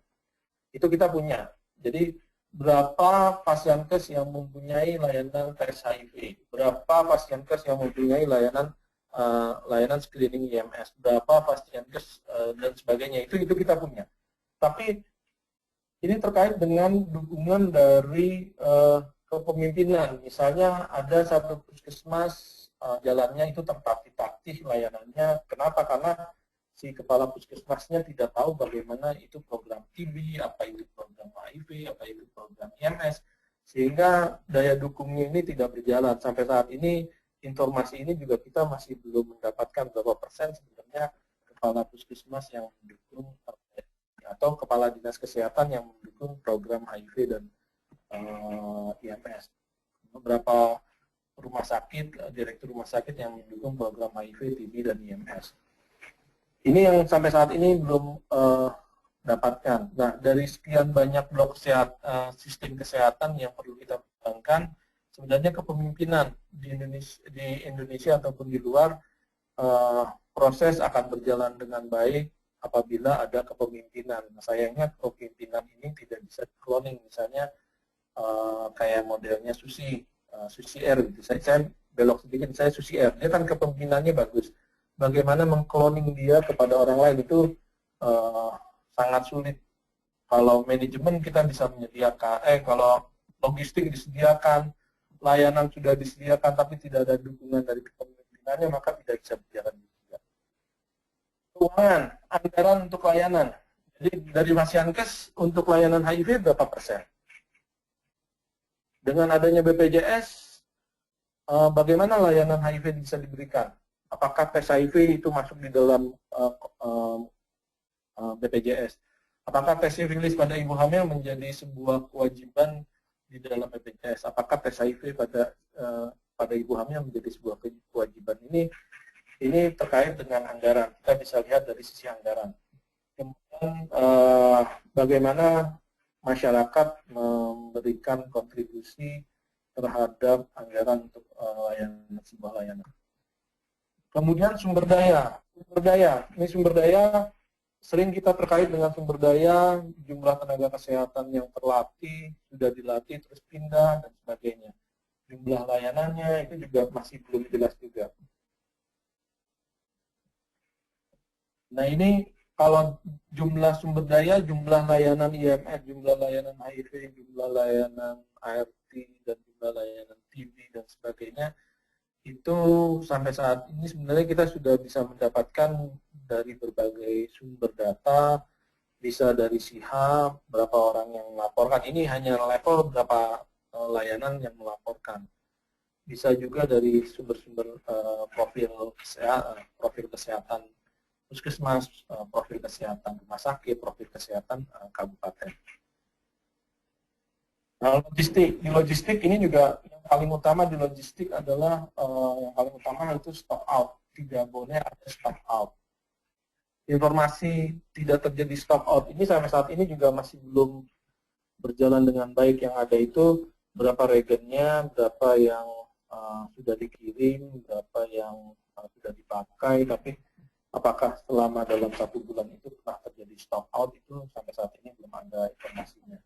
A: Itu kita punya. Jadi berapa pasienkes yang mempunyai layanan tes HIV, berapa pasienkes yang mempunyai layanan screening IMS, berapa pasienkes dan sebagainya. Itu kita punya. Tapi ini terkait dengan dukungan dari kepemimpinan. Misalnya ada satu puskesmas jalannya itu tertatih-tatih layanannya. Kenapa? Karena si kepala puskesmasnya tidak tahu bagaimana itu program TB, apa itu program HIV, apa itu program IMS, sehingga daya dukungnya ini tidak berjalan. Sampai saat ini informasi ini juga kita masih belum mendapatkan berapa persen sebenarnya kepala puskesmas yang mendukung atau kepala dinas kesehatan yang mendukung program HIV dan IMS. Beberapa rumah sakit, direktur rumah sakit yang mendukung program HIV, TB, dan IMS. Ini yang sampai saat ini belum dapatkan. Nah, dari sekian banyak blok sistem kesehatan yang perlu kita pertimbangkan, sebenarnya kepemimpinan di Indonesia ataupun di luar, proses akan berjalan dengan baik apabila ada kepemimpinan. Nah, sayangnya kepemimpinan ini tidak bisa cloning, misalnya kayak modelnya Susi R gitu. Saya belok sedikit, saya Susi R. Dia kan kepemimpinannya bagus. Bagaimana mengkloning dia kepada orang lain itu sangat sulit. Kalau manajemen kita bisa menyediakan, kalau logistik disediakan, layanan sudah disediakan, tapi tidak ada dukungan dari kepemimpinannya, maka tidak bisa berjalan juga. Keuangan, anggaran untuk layanan. Jadi dari Pasienkes untuk layanan HIV berapa persen? Dengan adanya BPJS, bagaimana layanan HIV bisa diberikan? Apakah tes HIV itu masuk di dalam BPJS? Apakah tes sifilis pada ibu hamil menjadi sebuah kewajiban di dalam BPJS? Apakah tes HIV pada ibu hamil menjadi sebuah kewajiban? Ini terkait dengan anggaran. Kita bisa lihat dari sisi anggaran. Kemudian bagaimana masyarakat memberikan kontribusi terhadap anggaran untuk sebuah layanan. Kemudian sumber daya. Ini sumber daya sering kita terkait dengan sumber daya, jumlah tenaga kesehatan yang terlatih, sudah dilatih terus pindah dan sebagainya. Jumlah layanannya itu juga masih belum jelas juga. Nah ini kalau jumlah sumber daya, jumlah layanan IMS, jumlah layanan HIV, jumlah layanan ART, dan jumlah layanan TB, dan sebagainya, itu sampai saat ini sebenarnya kita sudah bisa mendapatkan dari berbagai sumber data, bisa dari SIHA, berapa orang yang melaporkan, ini hanya level berapa layanan yang melaporkan. Bisa juga dari sumber-sumber profil kesehatan puskesmas, profil kesehatan rumah sakit, profil kesehatan kabupaten. Nah, di logistik ini juga yang paling utama di logistik adalah yang paling utama itu stock out. Tidak boleh ada stock out. Informasi tidak terjadi stock out ini sampai saat ini juga masih belum berjalan dengan baik. Yang ada itu berapa regennya, berapa yang sudah dikirim, berapa yang sudah dipakai, tapi apakah selama dalam 1 bulan itu pernah terjadi stock out, itu sampai saat ini belum ada informasinya.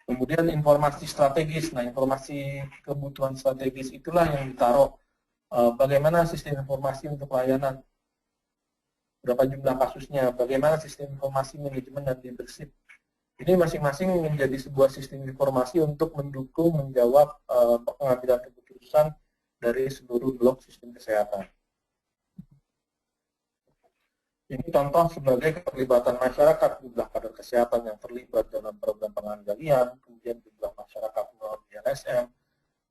A: Kemudian informasi strategis. Nah, informasi kebutuhan strategis itulah yang ditaruh bagaimana sistem informasi untuk layanan. berapa jumlah kasusnya, bagaimana sistem informasi manajemen dan leadership. Ini masing-masing menjadi sebuah sistem informasi untuk mendukung, menjawab pengambilan keputusan dari seluruh blok sistem kesehatan. Ini contoh sebagai keterlibatan masyarakat, jumlah kader kesehatan yang terlibat dalam program pengendalian, kemudian jumlah masyarakat melalui LSM,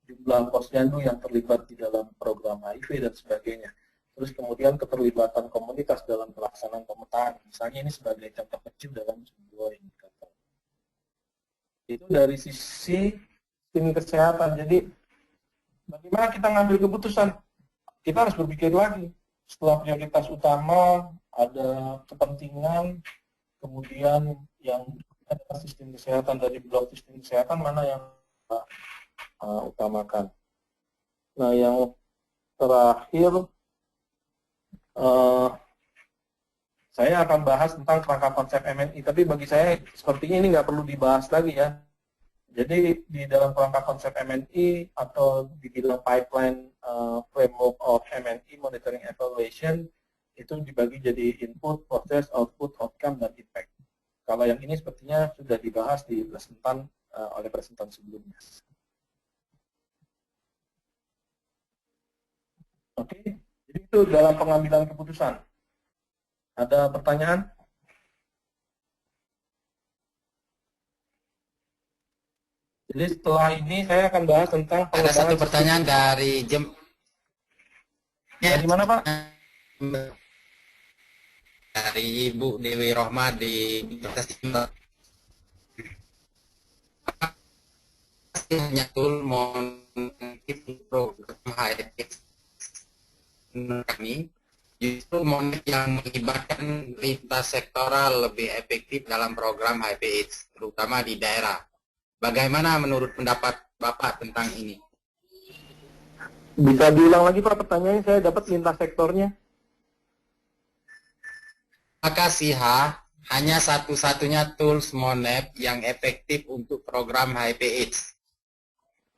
A: jumlah posyandu yang terlibat di dalam program HIV dan sebagainya. Terus kemudian keterlibatan komunitas dalam pelaksanaan pemetaan. Misalnya ini sebagai contoh kecil dalam sebuah indikator. Itu dari sisi tim kesehatan. Jadi bagaimana kita ngambil keputusan? Kita harus berpikir lagi. Setelah prioritas utama, ada kepentingan, kemudian yang ada sistem kesehatan dari blok sistem kesehatan, mana yang kita utamakan. Nah, yang terakhir, saya akan bahas tentang kerangka konsep MNI, tapi bagi saya sepertinya ini nggak perlu dibahas lagi ya. Jadi di dalam kerangka konsep MNI atau di dalam pipeline framework of MNI monitoring evaluation itu dibagi jadi input, proses, output, outcome, dan impact. Kalau yang ini sepertinya sudah dibahas di presentan oleh presentan sebelumnya. Oke, jadi itu dalam pengambilan keputusan. Ada pertanyaan? Jadi setelah ini saya akan bahas tentang
B: ada satu pertanyaan dari
A: Dari mana, Pak?
B: Dari Ibu Dewi Rohma di nyatul program HIP kami justru monik yang melibatkan lintas sektoral lebih efektif dalam program HIP/AIDS, terutama di daerah. Bagaimana menurut pendapat Bapak tentang ini?
A: Bisa diulang lagi Pak pertanyaannya, saya dapat lintas sektornya.
B: Maka SIHA hanya satu-satunya tools MONEP yang efektif untuk program HIV/AIDS.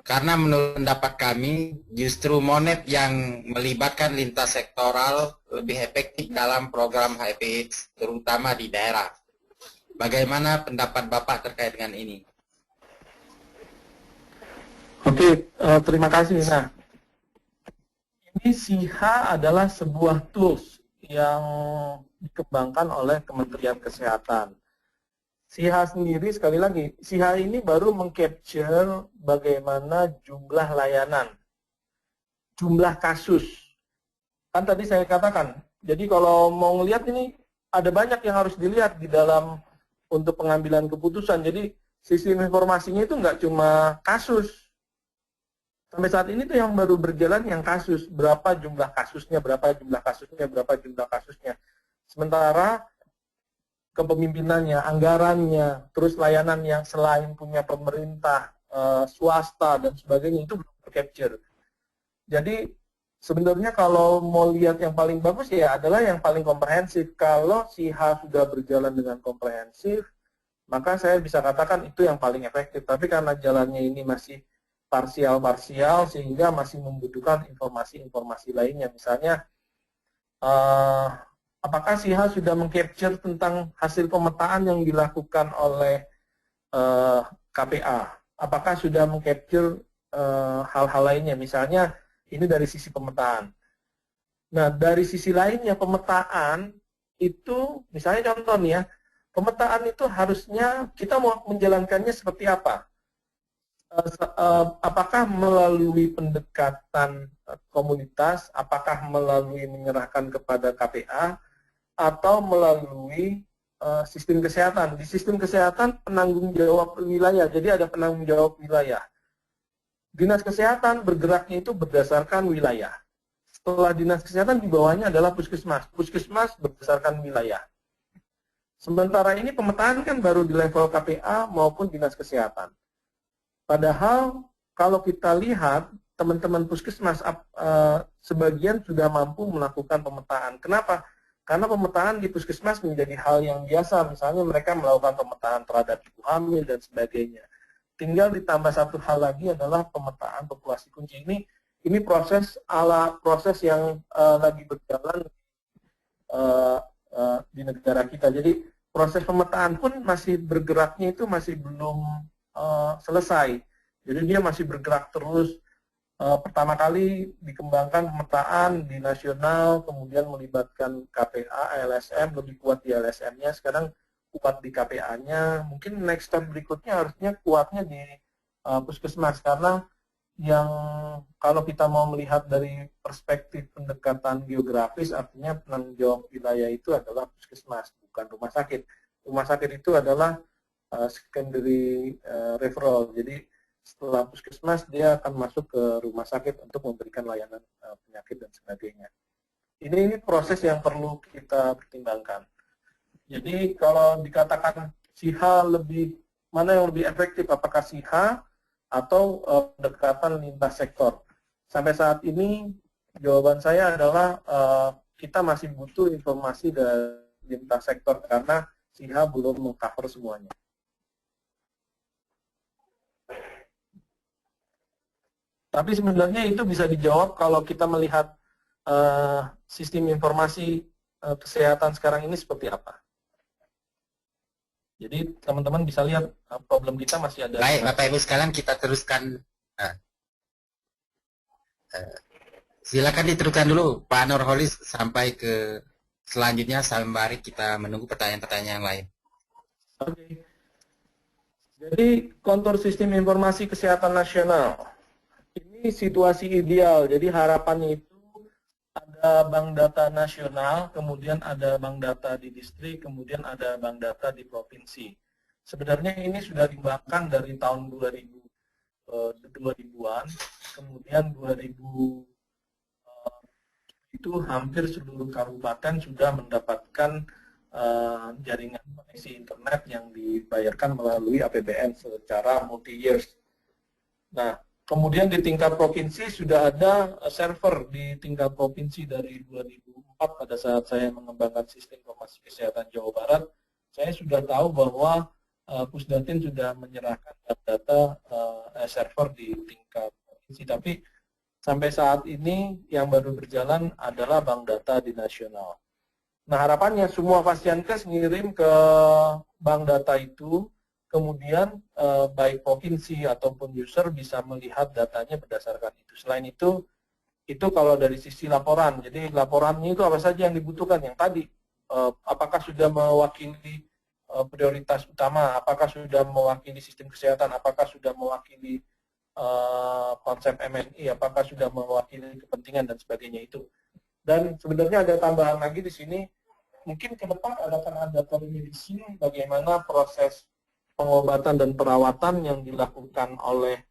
B: Karena menurut pendapat kami, justru MONEP yang melibatkan lintas sektoral lebih efektif dalam program HIV/AIDS, terutama di daerah. Bagaimana pendapat Bapak terkait dengan ini?
A: Oke, terima kasih. Nah, ini SIHA adalah sebuah tools yang dikembangkan oleh Kementerian Kesehatan. SIHA sendiri, sekali lagi, SIHA ini baru mengcapture bagaimana jumlah layanan, jumlah kasus. Kan tadi saya katakan, jadi kalau mau ngelihat ini, ada banyak yang harus dilihat di dalam untuk pengambilan keputusan. Jadi sistem informasinya itu nggak cuma kasus. Sampai saat ini tuh yang baru berjalan yang kasus, berapa jumlah kasusnya, berapa jumlah kasusnya, berapa jumlah kasusnya. Sementara kepemimpinannya, anggarannya, terus layanan yang selain punya pemerintah, swasta, dan sebagainya itu belum tercapture. Jadi sebenarnya kalau mau lihat yang paling bagus ya adalah yang paling komprehensif. Kalau SIHA sudah berjalan dengan komprehensif, maka saya bisa katakan itu yang paling efektif. Tapi karena jalannya ini masih parsial-parsial sehingga masih membutuhkan informasi-informasi lainnya. Misalnya, apakah SIHA sudah mengcapture tentang hasil pemetaan yang dilakukan oleh KPA? Apakah sudah mengcapture hal-hal lainnya? Misalnya, ini dari sisi pemetaan. Nah, dari sisi lainnya pemetaan itu, misalnya contoh nih ya, pemetaan itu harusnya kita mau menjalankannya seperti apa? Apakah melalui pendekatan komunitas, apakah melalui menyerahkan kepada KPA, atau melalui sistem kesehatan. Di sistem kesehatan penanggung jawab wilayah, jadi ada penanggung jawab wilayah. Dinas kesehatan bergeraknya itu berdasarkan wilayah. Setelah dinas kesehatan di bawahnya adalah puskesmas. Puskesmas berdasarkan wilayah. Sementara ini pemetaan kan baru di level KPA maupun dinas kesehatan. Padahal kalau kita lihat teman-teman puskesmas sebagian sudah mampu melakukan pemetaan. Kenapa? Karena pemetaan di puskesmas menjadi hal yang biasa. Misalnya mereka melakukan pemetaan terhadap ibu hamil dan sebagainya. Tinggal ditambah satu hal lagi adalah pemetaan populasi kunci. Ini proses yang lagi berjalan di negara kita. Jadi proses pemetaan pun masih bergeraknya itu masih belum selesai. Jadi dia masih bergerak terus. Pertama kali dikembangkan pemetaan di nasional, kemudian melibatkan KPA, LSM, lebih kuat di LSM-nya, sekarang kuat di KPA-nya. Mungkin next step berikutnya harusnya kuatnya di puskesmas, karena yang kalau kita mau melihat dari perspektif pendekatan geografis, artinya penanggung jawab wilayah itu adalah puskesmas, bukan rumah sakit. Rumah sakit itu adalah secondary referral. Jadi setelah puskesmas dia akan masuk ke rumah sakit untuk memberikan layanan penyakit dan sebagainya. Ini proses yang perlu kita pertimbangkan. Jadi kalau dikatakan SIHA mana yang lebih efektif, apakah SIHA atau pendekatan lintas sektor? Sampai saat ini jawaban saya adalah kita masih butuh informasi dari lintas sektor karena SIHA belum meng-cover semuanya. Tapi sebenarnya itu bisa dijawab kalau kita melihat sistem informasi kesehatan sekarang ini seperti apa. Jadi teman-teman bisa lihat problem kita masih ada.
B: Baik, Bapak Ibu sekalian, kita teruskan. Silakan diteruskan dulu Pak Nurholis sampai ke selanjutnya, sembari kita menunggu pertanyaan-pertanyaan yang lain.
A: Oke. Jadi kontur sistem informasi kesehatan nasional. Ini situasi ideal, jadi harapannya itu ada bank data nasional, kemudian ada bank data di distrik, kemudian ada bank data di provinsi. Sebenarnya ini sudah dikembangkan dari tahun 2000-an, kemudian 2000 itu hampir seluruh kabupaten sudah mendapatkan jaringan koneksi internet yang dibayarkan melalui APBN secara multi-years. Nah, kemudian di tingkat provinsi sudah ada server di tingkat provinsi dari 2004 pada saat saya mengembangkan sistem informasi kesehatan Jawa Barat. Saya sudah tahu bahwa Pusdatin sudah menyerahkan data server di tingkat provinsi, tapi sampai saat ini yang baru berjalan adalah bank data di nasional. Nah, harapannya semua Fasiankes ngirim ke bank data itu, kemudian baik provinsi ataupun user bisa melihat datanya berdasarkan itu. Selain itu kalau dari sisi laporan, jadi laporannya itu apa saja yang dibutuhkan, yang tadi, apakah sudah mewakili prioritas utama, apakah sudah mewakili sistem kesehatan, apakah sudah mewakili konsep MNI, apakah sudah mewakili kepentingan dan sebagainya itu. Dan sebenarnya ada tambahan lagi di sini, mungkin ke depan akan ada telemedicine, bagaimana proses pengobatan dan perawatan yang dilakukan oleh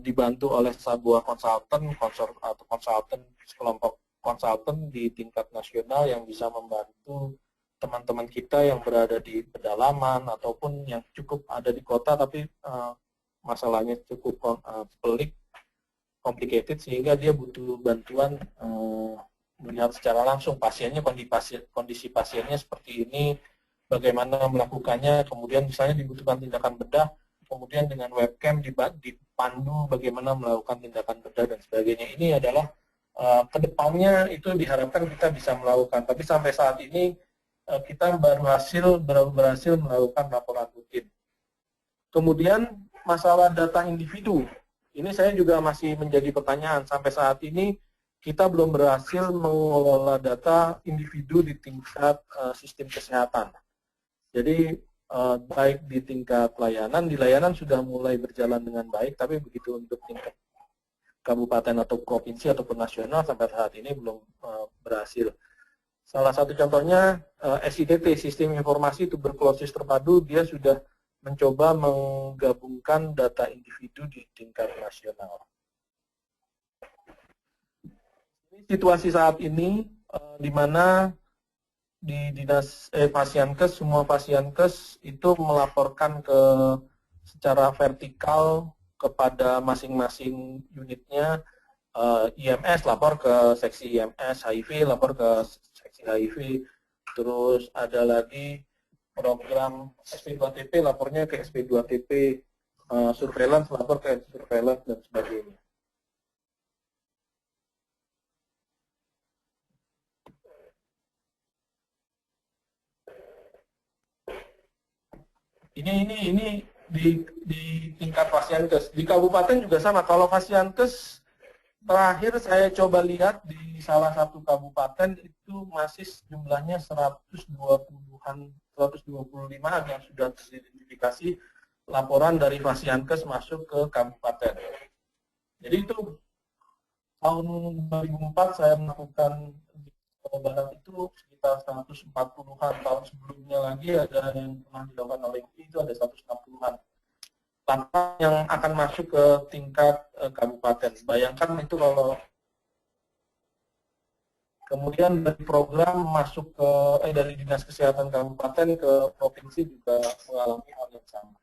A: dibantu oleh sebuah konsultan atau konsultan, sekelompok konsultan di tingkat nasional yang bisa membantu teman-teman kita yang berada di pedalaman ataupun yang cukup ada di kota tapi masalahnya cukup pelik, complicated, sehingga dia butuh bantuan melihat secara langsung pasiennya, kondisi pasiennya seperti ini, bagaimana melakukannya, kemudian misalnya dibutuhkan tindakan bedah, kemudian dengan webcam dipandu bagaimana melakukan tindakan bedah dan sebagainya. Ini adalah kedepannya itu diharapkan kita bisa melakukan, tapi sampai saat ini kita baru berhasil melakukan laporan rutin. Kemudian masalah data individu, ini saya juga masih menjadi pertanyaan. Sampai saat ini kita belum berhasil mengelola data individu di tingkat sistem kesehatan. Jadi baik di tingkat layanan, di layanan sudah mulai berjalan dengan baik, tapi begitu untuk tingkat kabupaten atau provinsi ataupun nasional sampai saat ini belum berhasil. Salah satu contohnya SITT, Sistem Informasi Tuberkulosis Terpadu, dia sudah mencoba menggabungkan data individu di tingkat nasional. Situasi saat ini di mana di dinas Fasiankes, semua Fasiankes itu melaporkan secara vertikal kepada masing-masing unitnya. IMS lapor ke seksi IMS, HIV lapor ke seksi HIV, terus ada lagi program SP2TP lapornya ke SP2TP, surveillance lapor ke surveillance dan sebagainya. Ini di tingkat Fasiankes. Di kabupaten juga sama. Kalau Fasiankes terakhir saya coba lihat di salah satu kabupaten itu masih jumlahnya 120-an, 125-an yang sudah teridentifikasi laporan dari Fasiankes masuk ke kabupaten. Jadi itu tahun 2004 saya melakukan di Jawa Barat itu sekitar 140-an, tahun sebelumnya lagi ada yang pernah dilakukan oleh UI itu ada 160-an. Langkah yang akan masuk ke tingkat kabupaten. Bayangkan itu kalau kemudian dari program masuk ke dari Dinas Kesehatan Kabupaten ke provinsi juga mengalami hal yang sama.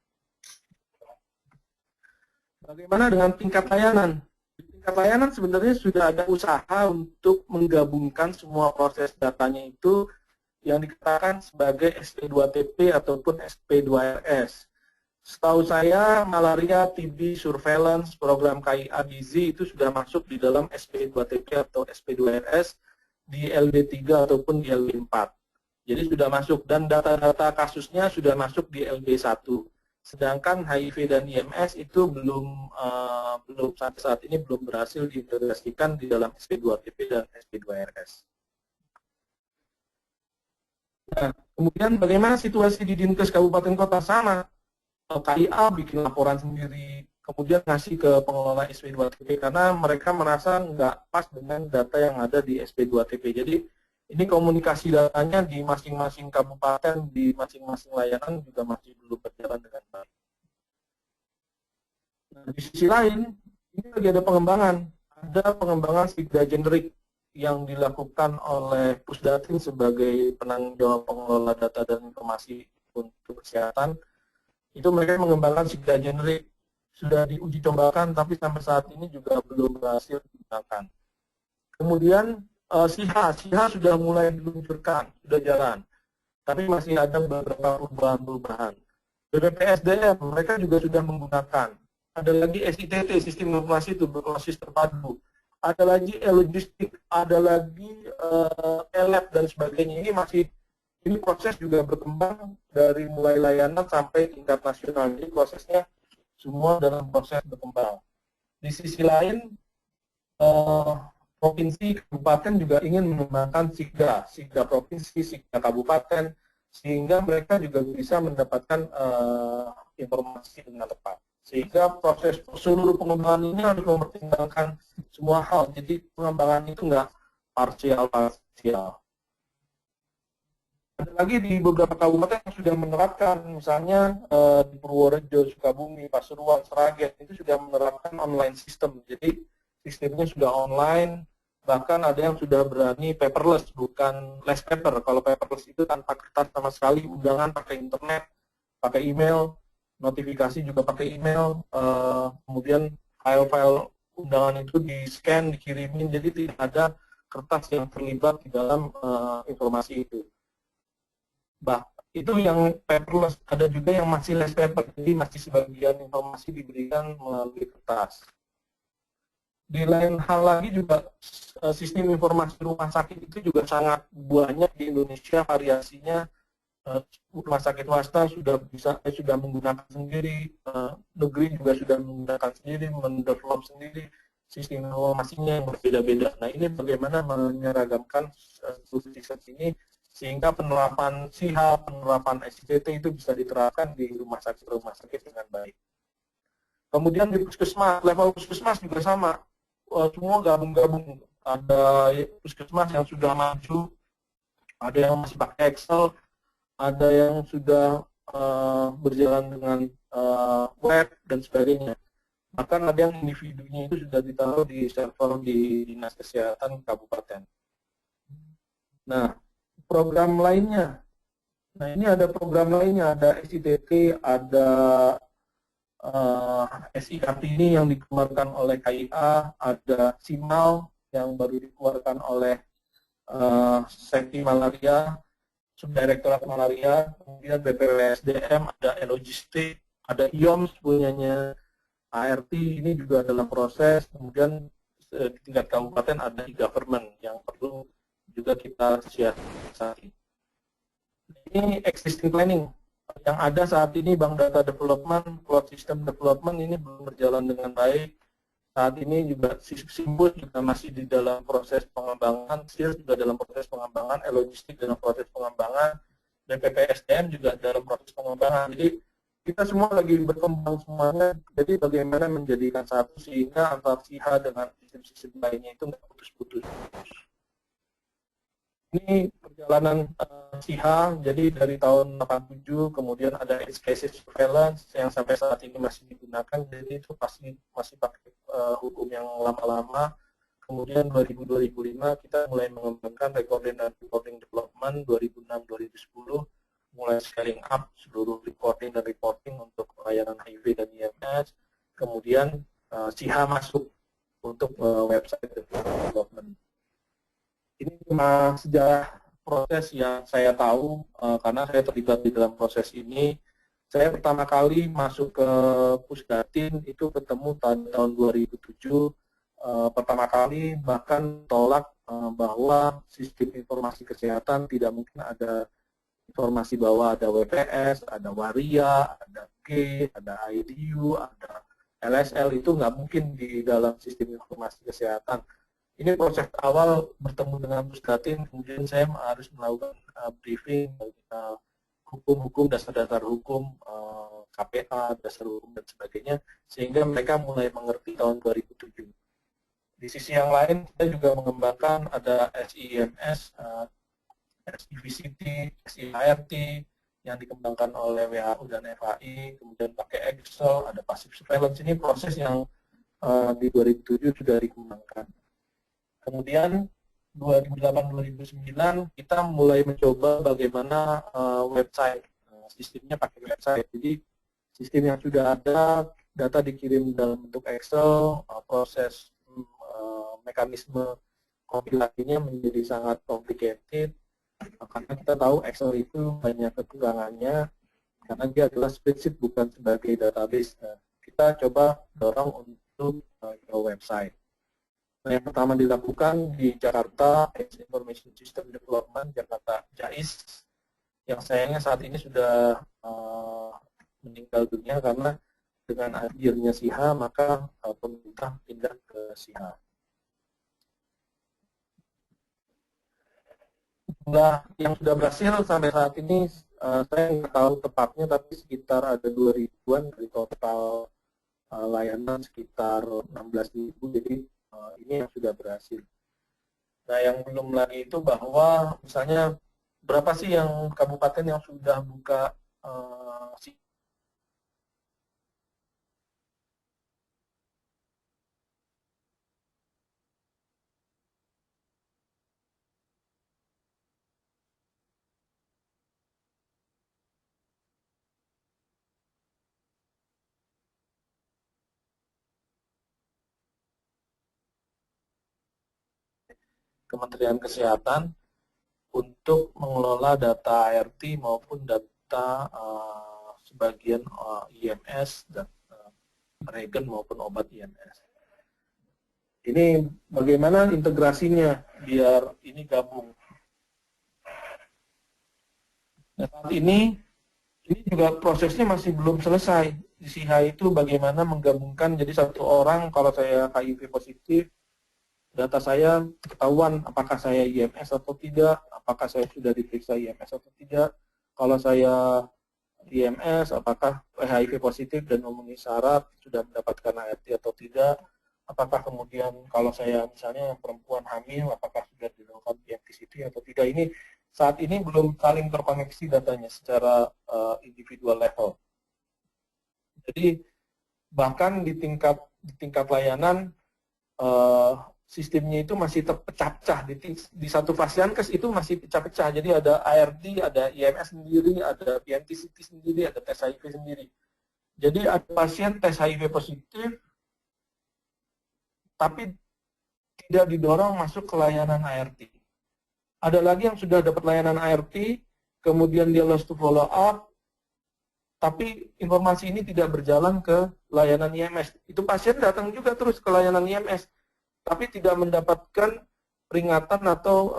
A: Bagaimana dengan tingkat layanan? Di tingkat layanan sebenarnya sudah ada usaha untuk menggabungkan semua proses datanya itu yang dikatakan sebagai SP2TP ataupun SP2RS. Setahu saya, malaria, TB, surveillance, program KIA Gizi itu sudah masuk di dalam SP2TP atau SP2RS di LD3 ataupun di LD4. Jadi sudah masuk dan data-data kasusnya sudah masuk di LD1. Sedangkan HIV dan IMS itu belum sampai saat ini belum berhasil diintegrasikan di dalam SP2TP dan SP2RS. Nah, kemudian bagaimana situasi di Dinkes Kabupaten Kota? Sama. KIA bikin laporan sendiri, kemudian ngasih ke pengelola SP2TP karena mereka merasa nggak pas dengan data yang ada di SP2TP. Jadi ini komunikasi datanya di masing-masing kabupaten, di masing-masing layanan juga masih belum berjalan dengan baik. Nah, di sisi lain, ini lagi ada pengembangan. Ada pengembangan Sigda generik yang dilakukan oleh Pusdatin sebagai penanggung jawab pengelola data dan informasi untuk kesehatan. Itu mereka mengembangkan Sigda generik, sudah diuji cobakan, tapi sampai saat ini juga belum berhasil digunakan. Kemudian SIHA sudah mulai diluncurkan, sudah jalan, tapi masih ada beberapa perubahan-perubahan. BPPSDM mereka juga sudah menggunakan. Ada lagi SITT, Sistem Informasi Tuberkulosis Terpadu. Ada lagi e-logistik, ada lagi e-lab dan sebagainya. Ini proses juga berkembang dari mulai layanan sampai tingkat nasional. Jadi prosesnya semua dalam proses berkembang. Di sisi lain, provinsi, kabupaten juga ingin mengembangkan Sigda provinsi, Sigda kabupaten, sehingga mereka juga bisa mendapatkan informasi dengan tepat. Sehingga proses seluruh pengembangan ini harus mempertimbangkan semua hal. Jadi pengembangan itu nggak parsial. Ada lagi di beberapa kabupaten yang sudah menerapkan, misalnya di Purworejo, Sukabumi, Pasuruan, Sragen, itu sudah menerapkan online system. Jadi sistemnya sudah online, bahkan ada yang sudah berani paperless, bukan less paper. Kalau paperless itu tanpa kertas sama sekali, undangan pakai internet, pakai email, notifikasi juga pakai email, kemudian file-file undangan itu di-scan, dikirimin, jadi tidak ada kertas yang terlibat di dalam informasi itu. Itu yang paperless, ada juga yang masih less paper, jadi masih sebagian informasi diberikan melalui kertas. Di lain hal lagi juga sistem informasi rumah sakit itu juga sangat banyak di Indonesia variasinya. Rumah sakit swasta sudah menggunakan sendiri, negeri juga sudah menggunakan sendiri, mendevelop sendiri sistem informasinya yang berbeda-beda. Nah, ini bagaimana menyeragamkan sistem ini sehingga penerapan SIHA, penerapan SITT itu bisa diterapkan di rumah sakit dengan baik. Kemudian di puskesmas, level puskesmas juga sama, semua gabung-gabung. Ada puskesmas yang sudah maju, ada yang masih pakai Excel, ada yang sudah berjalan dengan web dan sebagainya. Bahkan ada yang individunya itu sudah ditaruh di server di Dinas Kesehatan Kabupaten. Nah, program lainnya. Nah, ini ada program lainnya, ada SITT, ada SI-Kartini yang dikeluarkan oleh KIA, ada SIMAL yang baru dikeluarkan oleh Sekti Malaria, Subdirektorat Malaria, kemudian BPWSDM, ada e-logistik, ada IOMS punyanya ART, ini juga dalam proses, kemudian di tingkat kabupaten ada e-government yang perlu juga kita siasati. Ini existing planning yang ada saat ini Bank Data Development, Cloud System Development ini belum berjalan dengan baik. Saat ini juga Simbus juga masih di dalam proses pengembangan, SIR juga dalam proses pengembangan, logistik dalam proses pengembangan, dan PPSDM juga dalam proses pengembangan. Jadi kita semua lagi berkembang semuanya, jadi bagaimana menjadikan satu sehingga antar SIHA dengan sistem-sistem lainnya itu nggak putus-putus. Ini perjalanan SIHA, jadi dari tahun 87, kemudian ada edge case surveillance yang sampai saat ini masih digunakan, jadi itu masih pakai hukum yang lama-lama. Kemudian 2000-2005 kita mulai mengembangkan recording dan reporting development, 2006-2010 mulai scaling up seluruh recording dan reporting untuk layanan HIV dan IMS. Kemudian SIHA masuk untuk website development. Ini cuma sejarah proses yang saya tahu karena saya terlibat di dalam proses ini. Saya pertama kali masuk ke Pusdatin itu ketemu tahun 2007. Pertama kali bahkan tolak bahwa sistem informasi kesehatan tidak mungkin ada informasi bahwa ada WPS, ada Waria, ada G, ada IDU, ada LSL, itu nggak mungkin di dalam sistem informasi kesehatan. Ini proses awal bertemu dengan Pusdatin, kemudian saya harus melakukan briefing hukum-hukum, dasar-dasar hukum, KPA, dasar hukum dan sebagainya, sehingga mereka mulai mengerti tahun 2007. Di sisi yang lain, kita juga mengembangkan ada SIMS, SIVCT, SIART, yang dikembangkan oleh WHO dan FAI, kemudian pakai Excel, ada passive surveillance. Ini proses yang di 2007 sudah dikembangkan. Kemudian 2008-2009 kita mulai mencoba bagaimana website, sistemnya pakai website. Jadi sistem yang sudah ada, data dikirim dalam bentuk Excel, proses mekanisme kompilasinya menjadi sangat complicated, karena kita tahu Excel itu banyak kekurangannya, karena dia adalah spreadsheet bukan sebagai database. Nah, kita coba dorong untuk ke website. Nah, yang pertama dilakukan di Jakarta, Information System Development, Jakarta JAIS, yang sayangnya saat ini sudah meninggal dunia karena dengan hadirnya SIHA, maka pemerintah pindah ke SIHA. Jumlah yang sudah berhasil sampai saat ini, saya nggak tahu tepatnya, tapi sekitar ada 2.000-an dari total layanan sekitar 16.000, jadi ini yang sudah berhasil. Nah, yang belum lagi itu bahwa misalnya berapa sih yang kabupaten yang sudah buka Kementerian Kesehatan untuk mengelola data ART maupun data sebagian IMS dan regen maupun obat IMS. Ini bagaimana integrasinya biar ini gabung. Nah, saat ini juga prosesnya masih belum selesai. Di SIHA itu bagaimana menggabungkan, jadi satu orang kalau saya HIV positif, data saya ketahuan apakah saya IMS atau tidak, apakah saya sudah diperiksa IMS atau tidak. Kalau saya IMS, apakah HIV positif dan memenuhi syarat, sudah mendapatkan ART atau tidak. Apakah kemudian kalau saya misalnya perempuan hamil, apakah sudah dilakukan PMTCT atau tidak. Ini saat ini belum saling terkoneksi datanya secara individual level. Jadi bahkan di tingkat layanan, sistemnya itu masih terpecah-pecah. Di satu Fasiankes itu masih pecah-pecah. Jadi ada ART, ada IMS sendiri, ada PMTCT sendiri, ada tes HIV sendiri. Jadi ada pasien tes HIV positif, tapi tidak didorong masuk ke layanan ART. Ada lagi yang sudah dapat layanan ART, kemudian dia lost to follow up, tapi informasi ini tidak berjalan ke layanan IMS. Itu pasien datang juga terus ke layanan IMS, tapi tidak mendapatkan peringatan atau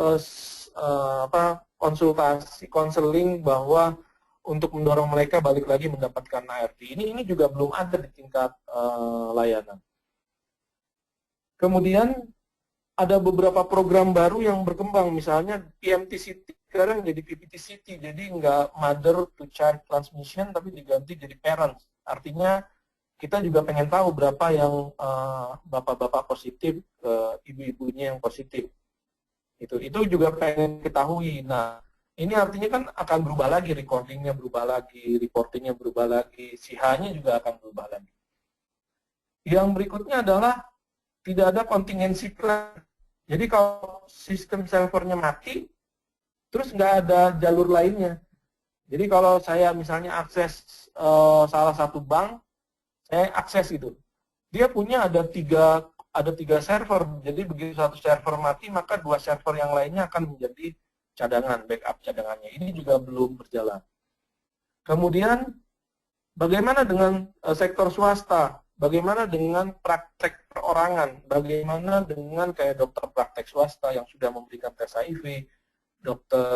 A: konsultasi, konseling bahwa untuk mendorong mereka balik lagi mendapatkan ART. Ini juga belum ada di tingkat layanan. Kemudian ada beberapa program baru yang berkembang, misalnya PMT-CT sekarang jadi PPT-CT, jadi nggak mother to child transmission, tapi diganti jadi parents. Artinya kita juga pengen tahu berapa yang bapak-bapak positif, ibu-ibunya yang positif. Itu juga pengen ketahui. Nah, ini artinya kan akan berubah lagi, recordingnya berubah lagi, reportingnya berubah lagi, SIHA-nya juga akan berubah lagi. Yang berikutnya adalah tidak ada contingency plan. Jadi kalau sistem servernya mati, terus nggak ada jalur lainnya. Jadi kalau saya misalnya akses salah satu bank, saya akses itu. Dia punya ada tiga server. Jadi begitu satu server mati, maka dua server yang lainnya akan menjadi cadangan, backup cadangannya. Ini juga belum berjalan. Kemudian bagaimana dengan sektor swasta? Bagaimana dengan praktek perorangan? Bagaimana dengan kayak dokter praktek swasta yang sudah memberikan tes HIV, dokter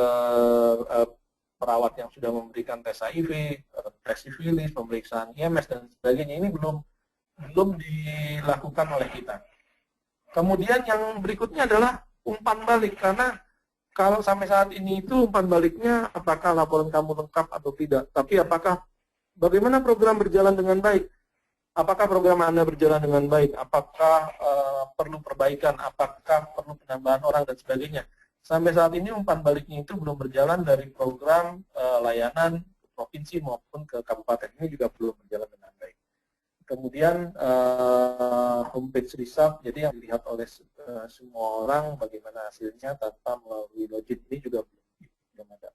A: perawat yang sudah memberikan tes HIV, tes sifilis, pemeriksaan IMS dan sebagainya, ini belum dilakukan oleh kita. Kemudian yang berikutnya adalah umpan balik, karena kalau sampai saat ini itu umpan baliknya apakah laporan kamu lengkap atau tidak, tapi bagaimana program berjalan dengan baik? Apakah program Anda berjalan dengan baik? Apakah perlu perbaikan? Apakah perlu penambahan orang dan sebagainya? Sampai saat ini umpan baliknya itu belum berjalan dari program layanan ke provinsi maupun ke kabupaten. Ini juga belum berjalan dengan baik. Kemudian homepage result, jadi yang dilihat oleh semua orang bagaimana hasilnya tanpa melalui login, ini juga belum ada.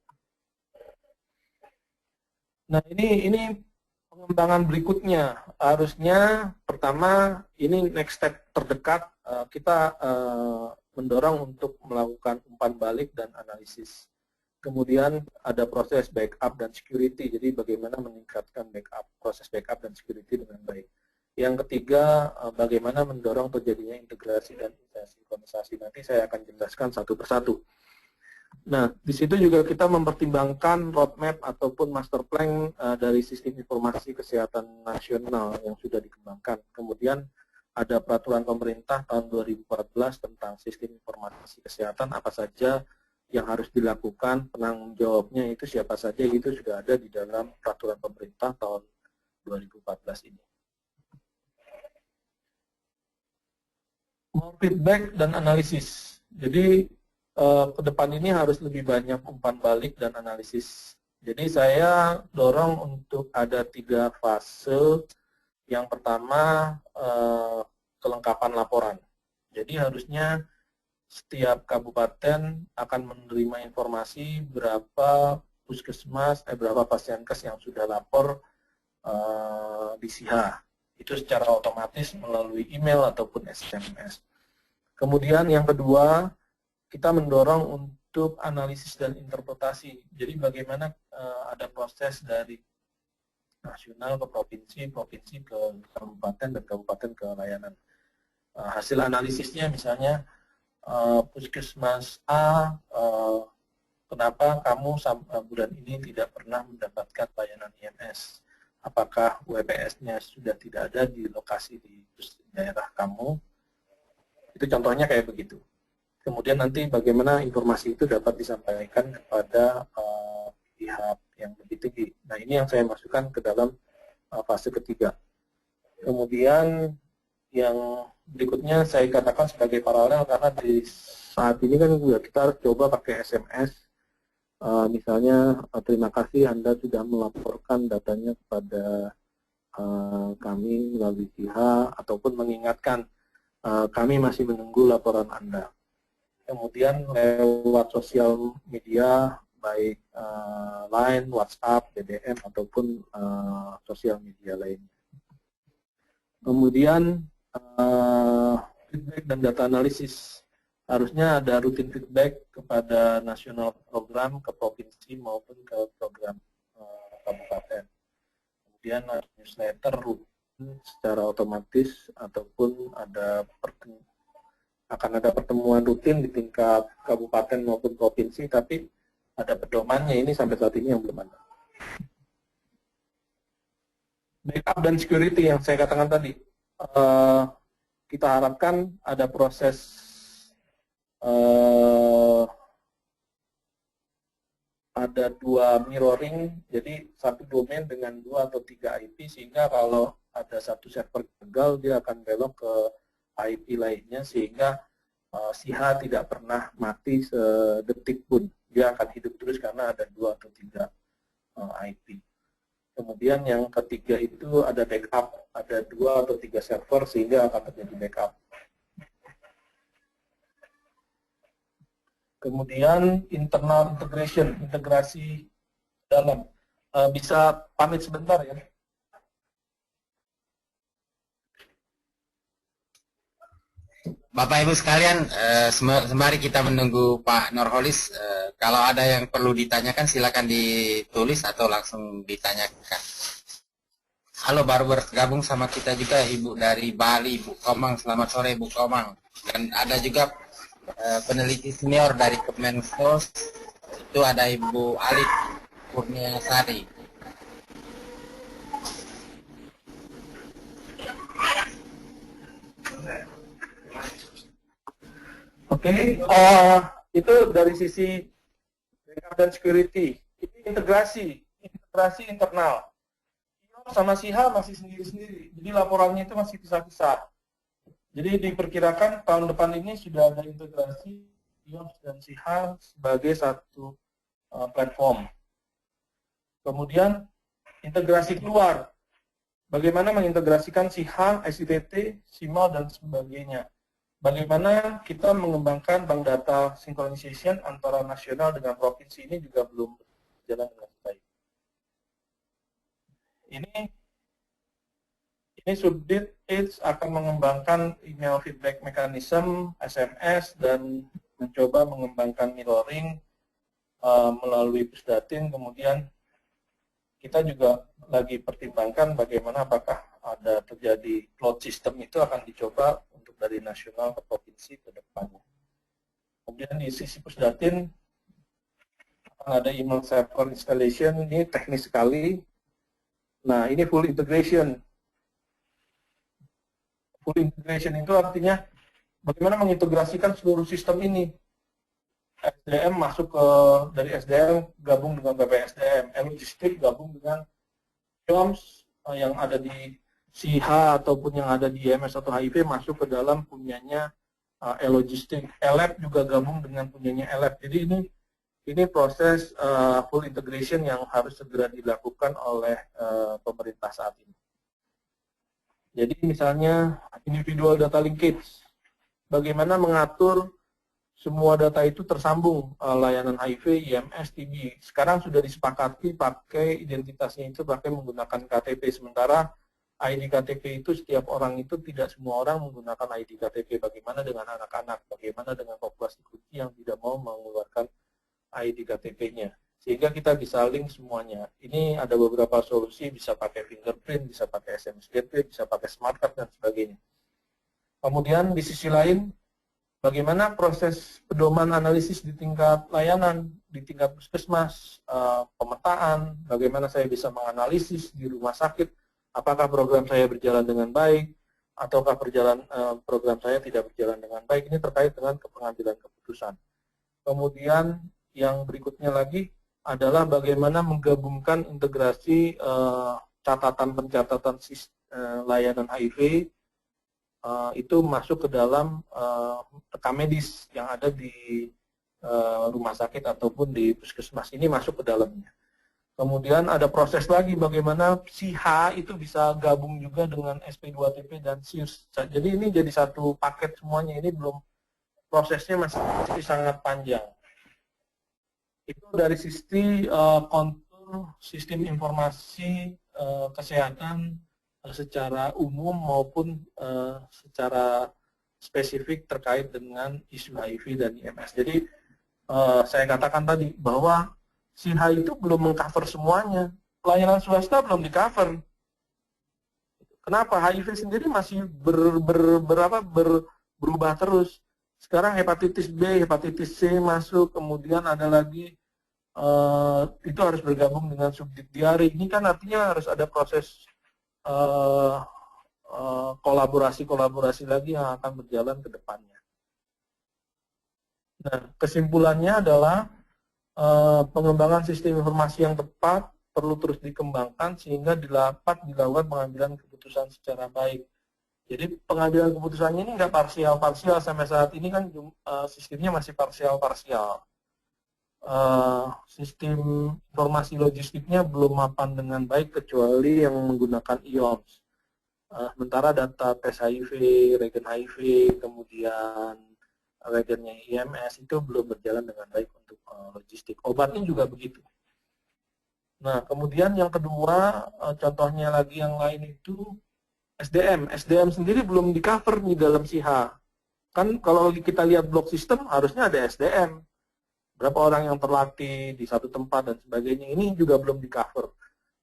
A: Nah, ini pengembangan berikutnya. Harusnya pertama, ini next step terdekat, kita mendorong untuk melakukan umpan balik dan analisis. Kemudian ada proses backup dan security, jadi bagaimana meningkatkan proses backup dan security dengan baik. Yang ketiga, bagaimana mendorong terjadinya integrasi dan sinkronisasi. Nanti saya akan jelaskan satu persatu. Nah, di situ juga kita mempertimbangkan roadmap ataupun master plan dari sistem informasi kesehatan nasional yang sudah dikembangkan. Kemudian ada peraturan pemerintah tahun 2014 tentang sistem informasi kesehatan, apa saja yang harus dilakukan, penanggung jawabnya itu siapa saja, itu sudah ada di dalam peraturan pemerintah tahun 2014 ini. More feedback dan analisis. Jadi ke depan ini harus lebih banyak umpan balik dan analisis. Jadi saya dorong untuk ada 3 fase. Yang pertama, kelengkapan laporan. Jadi harusnya setiap kabupaten akan menerima informasi berapa puskesmas, berapa pasienkes yang sudah lapor di SIHA. Itu secara otomatis melalui email ataupun SMS. Kemudian yang kedua, kita mendorong untuk analisis dan interpretasi. Jadi bagaimana ada proses dari nasional ke provinsi, provinsi ke kabupaten, dan kabupaten ke layanan. Hasil analisisnya misalnya, puskesmas A, kenapa kamu bulan ini tidak pernah mendapatkan layanan IMS? Apakah WPS-nya sudah tidak ada di lokasi di daerah kamu? Itu contohnya kayak begitu. Kemudian nanti bagaimana informasi itu dapat disampaikan kepada pihak yang lebih tinggi. Nah, ini yang saya masukkan ke dalam fase ketiga. Kemudian yang berikutnya saya katakan sebagai paralel, karena di saat ini kan juga kita harus coba pakai SMS. Misalnya, terima kasih Anda sudah melaporkan datanya kepada kami melalui SIHA, ataupun mengingatkan kami masih menunggu laporan Anda. Kemudian lewat sosial media, baik Line, WhatsApp, BBM, ataupun sosial media lainnya. Kemudian feedback dan data analisis. Harusnya ada rutin feedback kepada nasional program, ke provinsi maupun ke program kabupaten. Kemudian newsletter rutin secara otomatis, ataupun akan ada pertemuan rutin di tingkat kabupaten maupun provinsi, tapi ada pedomannya, ini sampai saat ini yang belum ada. Backup dan security yang saya katakan tadi. Kita harapkan ada proses ada 2 mirroring, jadi satu domain dengan 2 atau 3 IP, sehingga kalau ada satu server gagal, dia akan belok ke IP lainnya, sehingga si H tidak pernah mati sedetik pun. Dia akan hidup terus karena ada 2 atau 3 IP. Kemudian yang ketiga itu ada backup, ada 2 atau 3 server sehingga akan terjadi backup. Kemudian internal integration, integrasi dalam. Bisa pamit sebentar ya.
B: Bapak Ibu sekalian, sembari kita menunggu Pak Nurholis, kalau ada yang perlu ditanyakan silakan ditulis atau langsung ditanyakan. Halo, baru bergabung sama kita juga Ibu dari Bali, Ibu Komang. Selamat sore Ibu Komang. Dan ada juga peneliti senior dari Kemensos, itu ada Ibu Alif Kurniasari.
A: Oke, itu dari sisi backup dan security. Ini integrasi internal. Sama si H masih sendiri-sendiri, jadi laporannya itu masih pisah-pisah. Jadi diperkirakan tahun depan ini sudah ada integrasi IOPS dan si H sebagai satu platform. Kemudian integrasi keluar, bagaimana mengintegrasikan si H, SITT, SIMO, dan sebagainya. Bagaimana kita mengembangkan bank data synchronization antara nasional dengan provinsi ini juga belum berjalan dengan baik. Ini Subdit AIDS akan mengembangkan email feedback mechanism, SMS, dan mencoba mengembangkan mirroring melalui Pusdatin. Kemudian kita juga lagi pertimbangkan bagaimana apakah ada terjadi cloud system itu akan dicoba untuk dari nasional ke provinsi ke depannya. Kemudian di sisi Pusdatin akan ada email server installation, ini teknis sekali. Nah, ini full integration. Full integration itu artinya bagaimana mengintegrasikan seluruh sistem ini. SDM masuk ke dari SDM gabung dengan BPSDM, logistik gabung dengan IOMS yang ada di CH ataupun yang ada di IMS atau HIV masuk ke dalam punyanya logistik. LF juga gabung dengan punyanya LF. Jadi ini proses full integration yang harus segera dilakukan oleh pemerintah saat ini. Jadi misalnya individual data linkage, bagaimana mengatur semua data itu tersambung, layanan HIV, IMS, TB. Sekarang sudah disepakati pakai identitasnya itu pakai menggunakan KTP, sementara ID KTP itu setiap orang itu tidak semua orang menggunakan ID KTP. Bagaimana dengan anak-anak, bagaimana dengan populasi kunci yang tidak mau mengeluarkan ID KTP-nya. Sehingga kita bisa link semuanya. Ini ada beberapa solusi, bisa pakai fingerprint, bisa pakai SMS gateway, bisa pakai smart card, dan sebagainya. Kemudian di sisi lain, bagaimana proses pedoman analisis di tingkat layanan, di tingkat puskesmas, pemetaan, bagaimana saya bisa menganalisis di rumah sakit, apakah program saya berjalan dengan baik, ataukah program saya tidak berjalan dengan baik. Ini terkait dengan pengambilan keputusan. Kemudian yang berikutnya lagi adalah bagaimana menggabungkan integrasi catatan pencatatan layanan HIV itu masuk ke dalam rekam medis yang ada di rumah sakit ataupun di puskesmas, ini masuk ke dalamnya. Kemudian ada proses lagi bagaimana si H itu bisa gabung juga dengan SP2TP dan SIRS. Jadi ini jadi satu paket semuanya, ini belum, prosesnya masih sangat panjang. Itu dari sisi kontur sistem informasi kesehatan secara umum maupun secara spesifik terkait dengan isu HIV dan IMS. Jadi saya katakan tadi bahwa si H itu belum mengcover semuanya. Pelayanan swasta belum di-cover. Kenapa? HIV sendiri masih berubah terus. Sekarang hepatitis B, hepatitis C masuk, kemudian ada lagi itu harus bergabung dengan subdit diare. Ini kan artinya harus ada proses kolaborasi-kolaborasi lagi yang akan berjalan ke depannya. Nah, kesimpulannya adalah pengembangan sistem informasi yang tepat perlu terus dikembangkan sehingga dapat dilakukan pengambilan keputusan secara baik. Jadi pengambilan keputusannya ini nggak parsial-parsial, sampai saat ini kan sistemnya masih parsial-parsial. Sistem informasi logistiknya belum mapan dengan baik kecuali yang menggunakan IOMS. Sementara data tes HIV, regen HIV, kemudian regennya IMS itu belum berjalan dengan baik untuk logistik. Obatnya juga begitu. Nah, kemudian yang kedua, contohnya lagi yang lain itu SDM. SDM sendiri belum di-cover di dalam SIHA. Kan kalau kita lihat blok sistem harusnya ada SDM. Berapa orang yang terlatih di satu tempat dan sebagainya, ini juga belum di-cover.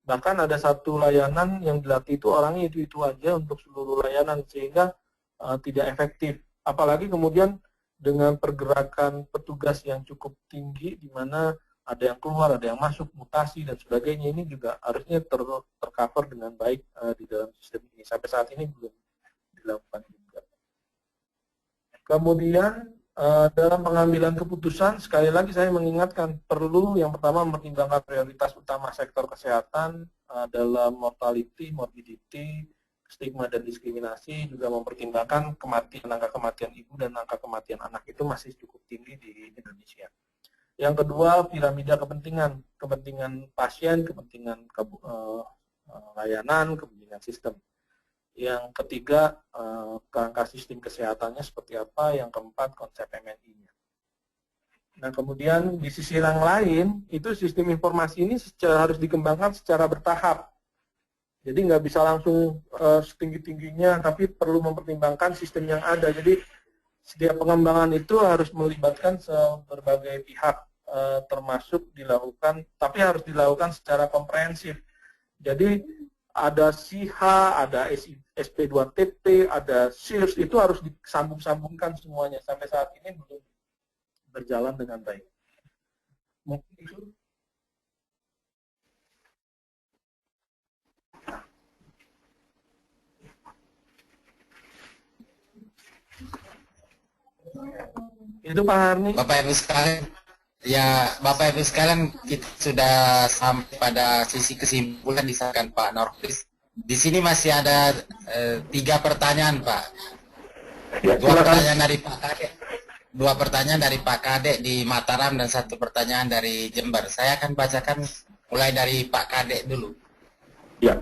A: Bahkan ada satu layanan yang dilatih itu orangnya itu aja untuk seluruh layanan, sehingga tidak efektif. Apalagi kemudian dengan pergerakan petugas yang cukup tinggi, di mana ada yang keluar, ada yang masuk, mutasi, dan sebagainya, ini juga harusnya tercover dengan baik di dalam sistem ini. Sampai saat ini belum dilakukan juga. Kemudian dalam pengambilan keputusan, sekali lagi saya mengingatkan, perlu yang pertama mempertimbangkan prioritas utama sektor kesehatan dalam mortality, morbidity, stigma dan diskriminasi, juga mempertimbangkan angka kematian ibu dan angka kematian anak itu masih cukup tinggi di Indonesia. Yang kedua, piramida kepentingan pasien, kepentingan layanan, kepentingan sistem. Yang ketiga, kerangka sistem kesehatannya seperti apa. Yang keempat, konsep MNI-nya. Nah, kemudian di sisi yang lain, itu sistem informasi ini harus dikembangkan secara bertahap. Jadi nggak bisa langsung setinggi-tingginya, tapi perlu mempertimbangkan sistem yang ada. Jadi setiap pengembangan itu harus melibatkan berbagai pihak, termasuk dilakukan, tapi harus dilakukan secara komprehensif. Jadi ada SIHA, ada SP2TT, ada SIRS, itu harus disambung-sambungkan semuanya. Sampai saat ini belum berjalan dengan baik. Mungkin itu. Itu Pak Harni.
B: Bapak Ibu sekalian, Bapak Ibu sekalian, kita sudah sampai pada sisi kesimpulan disampaikan Pak Nurholis. Di sini masih ada 3 pertanyaan, Pak.
A: Ya,
B: 2 pertanyaan dari Pak Kadek. 2 pertanyaan dari Pak Kadek di Mataram dan 1 pertanyaan dari Jember. Saya akan bacakan mulai dari Pak Kadek dulu.
A: Ya.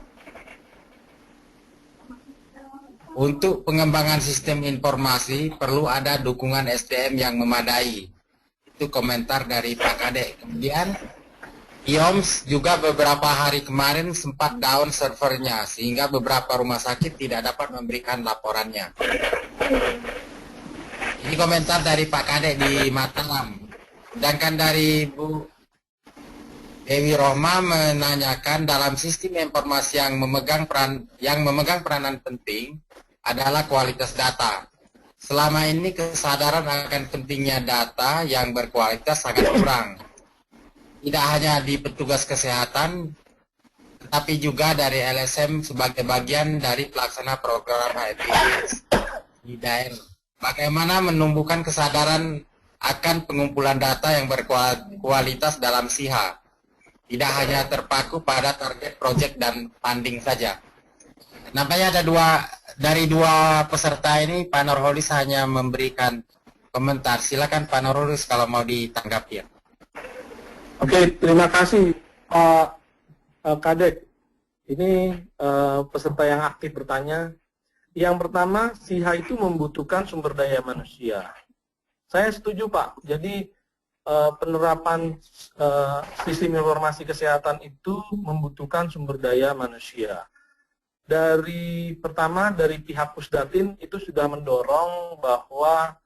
B: Untuk pengembangan sistem informasi perlu ada dukungan SDM yang memadai. Itu komentar dari Pak Kadek. Kemudian IOMS juga beberapa hari kemarin sempat down servernya, sehingga beberapa rumah sakit tidak dapat memberikan laporannya. Ini komentar dari Pak Kadek di Mataram. Sedangkan dari Bu Dewi Roma menanyakan, dalam sistem informasi yang memegang peranan penting adalah kualitas data. Selama ini kesadaran akan pentingnya data yang berkualitas sangat kurang. Tidak hanya di petugas kesehatan, tetapi juga dari LSM sebagai bagian dari pelaksana program HIV di daerah. Bagaimana menumbuhkan kesadaran akan pengumpulan data yang berkualitas dalam SIHA? Tidak hanya terpaku pada target proyek dan funding saja. Nampaknya ada dari dua peserta ini, Pak Nurholis hanya memberikan komentar. Silakan Pak Nurholis kalau mau ditanggapi ya.
A: Oke, terima kasih Pak Kadek. Ini peserta yang aktif bertanya. Yang pertama, SIHA itu membutuhkan sumber daya manusia. Saya setuju Pak. Jadi penerapan sistem informasi kesehatan itu membutuhkan sumber daya manusia. Dari pihak Pusdatin itu sudah mendorong bahwa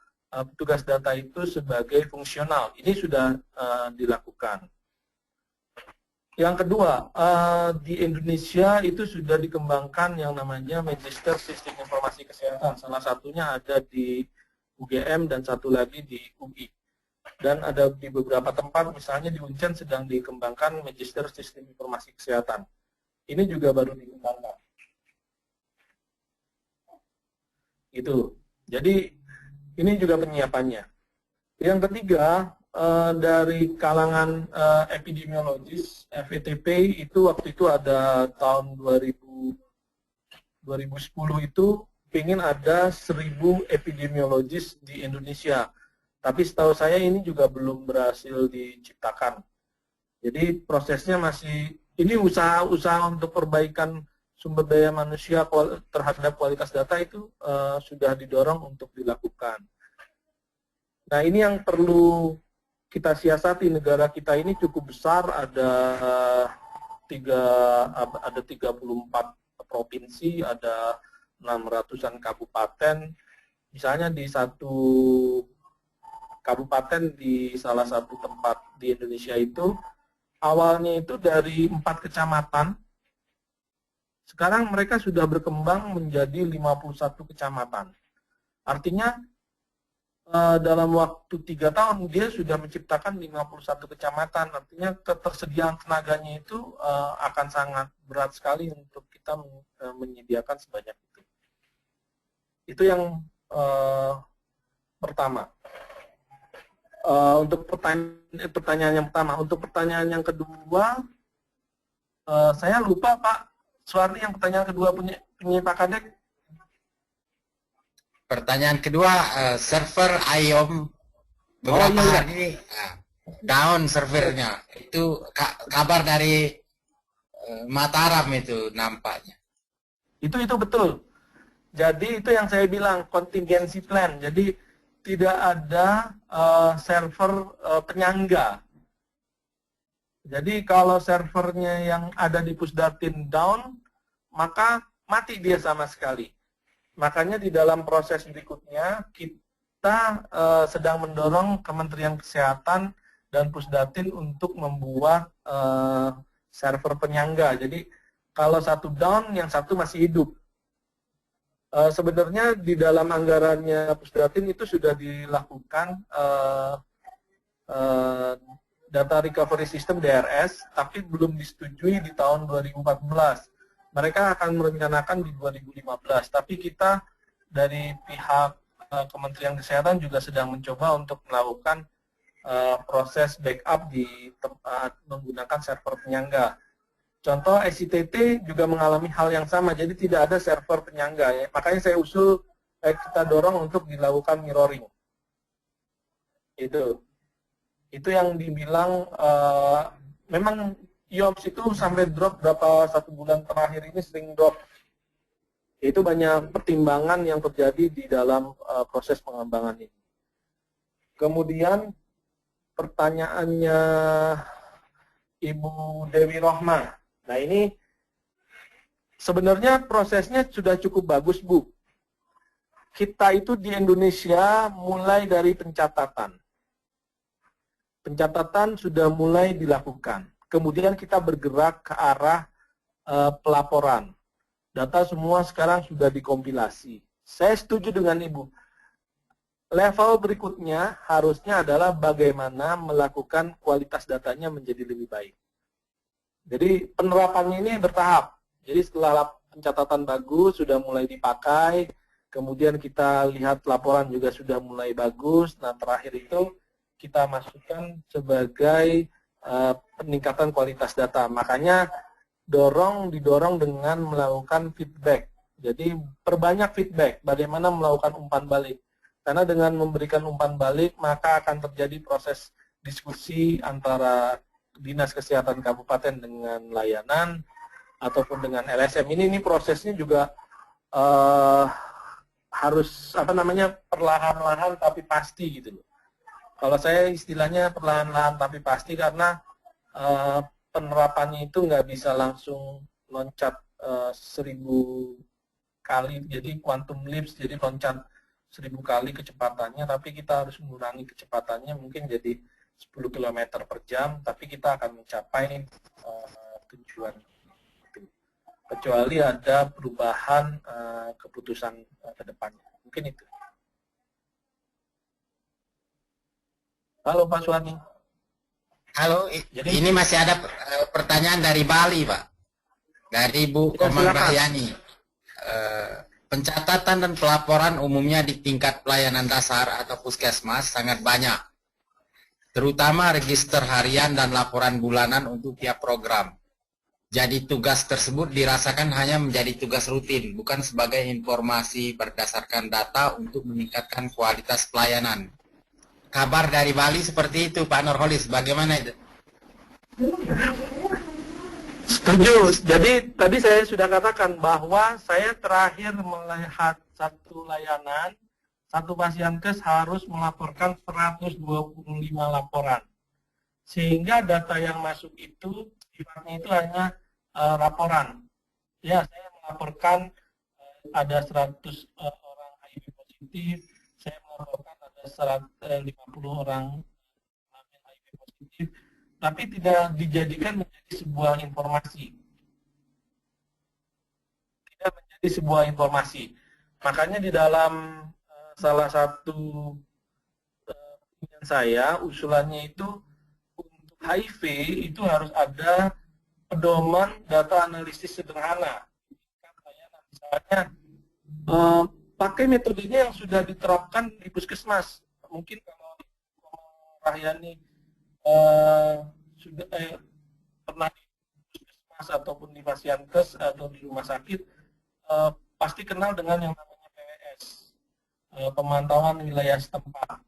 A: petugas data itu sebagai fungsional. Ini sudah dilakukan. Yang kedua, di Indonesia itu sudah dikembangkan yang namanya Magister Sistem Informasi Kesehatan. Salah satunya ada di UGM dan satu lagi di UI. Dan ada di beberapa tempat, misalnya di Uncen sedang dikembangkan Magister Sistem Informasi Kesehatan. Ini juga baru dikembangkan. Itu. Jadi ini juga penyiapannya. Yang ketiga, dari kalangan epidemiologis, FETP itu waktu itu ada tahun 2010 itu ingin ada 1.000 epidemiologis di Indonesia. Tapi setahu saya ini juga belum berhasil diciptakan. Jadi prosesnya masih, ini usaha-usaha untuk perbaikan sumber daya manusia terhadap kualitas data itu sudah didorong untuk dilakukan. Nah, ini yang perlu kita siasati. Negara kita ini cukup besar, ada 34 provinsi, ada 600-an kabupaten. Misalnya di satu kabupaten di salah satu tempat di Indonesia itu, awalnya itu dari 4 kecamatan, sekarang mereka sudah berkembang menjadi 51 kecamatan. Artinya dalam waktu 3 tahun dia sudah menciptakan 51 kecamatan. Artinya ketersediaan tenaganya itu akan sangat berat sekali untuk kita menyediakan sebanyak itu. Itu yang pertama. Untuk pertanyaan yang pertama. Untuk pertanyaan yang kedua, saya lupa Pak Suwardi, yang pertanyaan kedua punya Pak Kadek.
B: Pertanyaan kedua, server IOM beberapa hari ini down servernya. Itu kabar dari Mataram itu nampaknya.
A: Itu betul. Jadi itu yang saya bilang, contingency plan. Jadi tidak ada server penyangga. Jadi kalau servernya yang ada di Pusdatin down, maka mati dia sama sekali. Makanya di dalam proses berikutnya kita sedang mendorong Kementerian Kesehatan dan Pusdatin untuk membuat server penyangga. Jadi kalau satu down, yang satu masih hidup. Sebenarnya di dalam anggarannya Pusdatin itu sudah dilakukan data recovery system DRS, tapi belum disetujui di tahun 2014. Mereka akan merencanakan di 2015, tapi kita dari pihak Kementerian Kesehatan juga sedang mencoba untuk melakukan proses backup di tempat menggunakan server penyangga. Contoh SITT juga mengalami hal yang sama, jadi tidak ada server penyangga. Ya. Makanya saya usul kita dorong untuk dilakukan mirroring. Itu yang dibilang memang IOPS itu sampai drop berapa 1 bulan terakhir ini sering drop. Itu banyak pertimbangan yang terjadi di dalam proses pengembangan ini. Kemudian pertanyaannya Ibu Dewi Rohma. Nah ini sebenarnya prosesnya sudah cukup bagus Bu. Kita itu di Indonesia mulai dari pencatatan. Pencatatan sudah mulai dilakukan. Kemudian kita bergerak ke arah pelaporan. Data semua sekarang sudah dikompilasi. Saya setuju dengan Ibu. Level berikutnya harusnya adalah bagaimana melakukan kualitas datanya menjadi lebih baik. Jadi penerapannya ini bertahap. Jadi setelah pencatatan bagus, sudah mulai dipakai, kemudian kita lihat laporan juga sudah mulai bagus. Nah terakhir itu kita masukkan sebagai peningkatan kualitas data. Makanya didorong dengan melakukan feedback. Jadi perbanyak feedback, bagaimana melakukan umpan balik. Karena dengan memberikan umpan balik, maka akan terjadi proses diskusi antara Dinas Kesehatan Kabupaten dengan layanan, ataupun dengan LSM. Ini prosesnya juga harus perlahan-lahan tapi pasti gitu loh. Kalau saya istilahnya perlahan-lahan tapi pasti, karena penerapannya itu nggak bisa langsung loncat 1000 kali, jadi quantum leaps, jadi loncat 1000 kali kecepatannya, tapi kita harus mengurangi kecepatannya mungkin jadi 10 km per jam, tapi kita akan mencapai tujuan itu. Kecuali ada perubahan keputusan ke depannya. Mungkin itu. Halo Pak Suwani.
B: Halo, jadi, ini masih ada pertanyaan dari Bali, Pak. Dari Bu
A: Ya,
B: Komang Rahyani. Pencatatan dan pelaporan umumnya di tingkat pelayanan dasar atau puskesmas sangat banyak, terutama register harian dan laporan bulanan untuk tiap program. Jadi tugas tersebut dirasakan hanya menjadi tugas rutin, bukan sebagai informasi berdasarkan data untuk meningkatkan kualitas pelayanan. Kabar dari Bali seperti itu, Pak Nurholis, bagaimana itu?
A: Setuju. Jadi tadi saya sudah katakan bahwa saya terakhir melihat satu layanan, satu pasienkes harus melaporkan 125 laporan. Sehingga data yang masuk itu sifatnya itu hanya laporan. Ya, saya melaporkan ada 100 orang HIV positif, saya melaporkan ada 150 orang HIV positif, tapi tidak dijadikan menjadi sebuah informasi. Tidak menjadi sebuah informasi. Makanya di dalam salah satu saya, usulannya itu untuk HIV itu harus ada pedoman data analisis sederhana. Misalnya, pakai metodenya yang sudah diterapkan di puskesmas. Mungkin kalau Rahyani sudah pernah di puskesmas ataupun di pasienkes atau di rumah sakit, pasti kenal dengan yang namanya PWS, pemantauan wilayah setempat.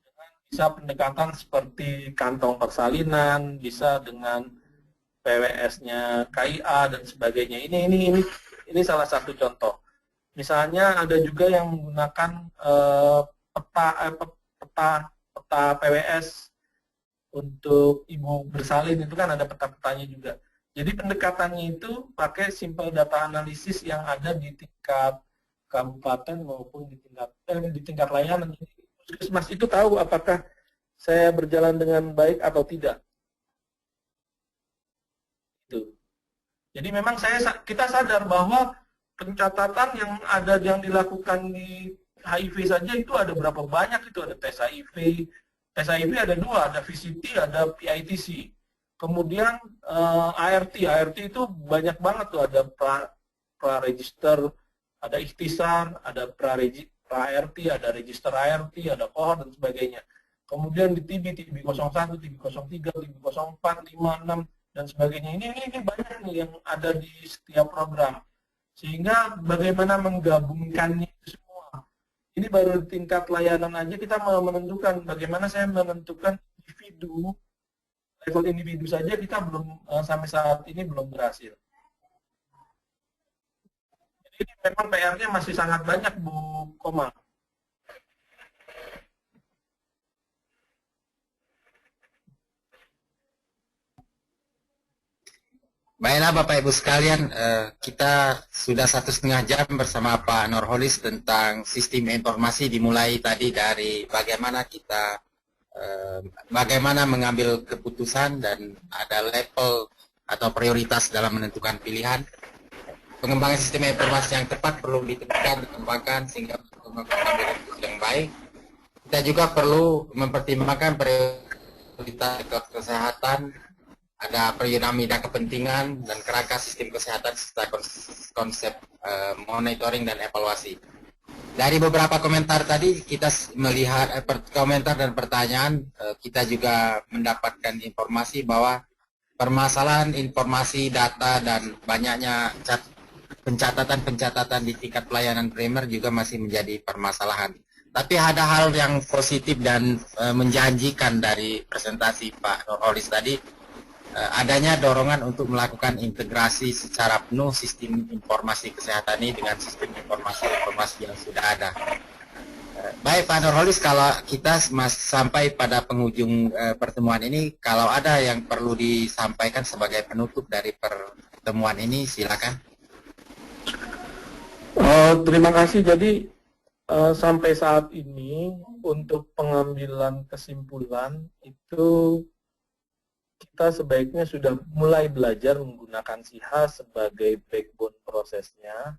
A: Dengan bisa pendekatan seperti kantong persalinan, bisa dengan PWS-nya KIA dan sebagainya. Ini salah satu contoh. Misalnya ada juga yang menggunakan peta PWS untuk ibu bersalin, itu kan ada peta-petanya juga. Jadi pendekatannya itu pakai simple data analisis yang ada di tingkat kabupaten maupun di tingkat layanan. Puskesmas itu tahu apakah saya berjalan dengan baik atau tidak. Itu. Jadi memang kita sadar bahwa pencatatan yang dilakukan di HIV saja itu ada berapa banyak, itu ada tes HIV. Tes HIV ada dua, ada VCT, ada PITC. Kemudian ART itu banyak banget tuh, ada pra-register, ada ikhtisar, ada pra-ART, ada register ART, ada kohort dan sebagainya. Kemudian di TB 01, TB 03, TB 04, 56 dan sebagainya. Ini banyak nih yang ada di setiap program. Sehingga bagaimana menggabungkannya itu semua. Ini baru di tingkat layanan aja kita mau menentukan bagaimana saya menentukan individu, level individu saja kita belum sampai saat ini belum berhasil. Jadi memang PR-nya masih sangat banyak, Bu Komang.
B: Baiklah Bapak Ibu sekalian, kita sudah 1,5 jam bersama Pak Nurholis tentang sistem informasi, dimulai tadi dari bagaimana kita bagaimana mengambil keputusan dan ada level atau prioritas dalam menentukan pilihan. Pengembangan sistem informasi yang tepat perlu ditemukan, dikembangkan sehingga mengambil keputusan yang baik. Kita juga perlu mempertimbangkan prioritas kesehatan, ada piramida kepentingan dan kerangka sistem kesehatan serta konsep monitoring dan evaluasi. Dari beberapa komentar tadi kita melihat komentar dan pertanyaan, kita juga mendapatkan informasi bahwa permasalahan informasi, data dan banyaknya pencatatan di tingkat pelayanan primer juga masih menjadi permasalahan. Tapi ada hal yang positif dan menjanjikan dari presentasi Pak Nurholis tadi, adanya dorongan untuk melakukan integrasi secara penuh sistem informasi kesehatan ini dengan sistem informasi yang sudah ada. Baik Pak Nurholis, kalau kita sampai pada penghujung pertemuan ini, kalau ada yang perlu disampaikan sebagai penutup dari pertemuan ini, silakan.
A: Terima kasih. Jadi sampai saat ini untuk pengambilan kesimpulan itu kita sebaiknya sudah mulai belajar menggunakan SIHA sebagai backbone prosesnya,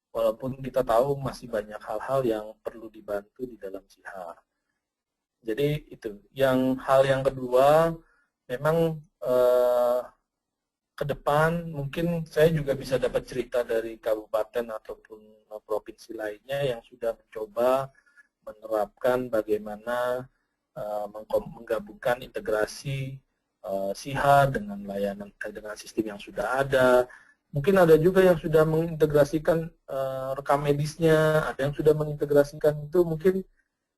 A: walaupun kita tahu masih banyak hal-hal yang perlu dibantu di dalam SIHA. Jadi itu. Hal yang kedua, memang ke depan mungkin saya juga bisa dapat cerita dari kabupaten ataupun provinsi lainnya yang sudah mencoba menerapkan bagaimana menggabungkan integrasi SIHA dengan layanan dengan sistem yang sudah ada. Mungkin ada juga yang sudah mengintegrasikan rekam medisnya, ada yang sudah mengintegrasikan itu. Mungkin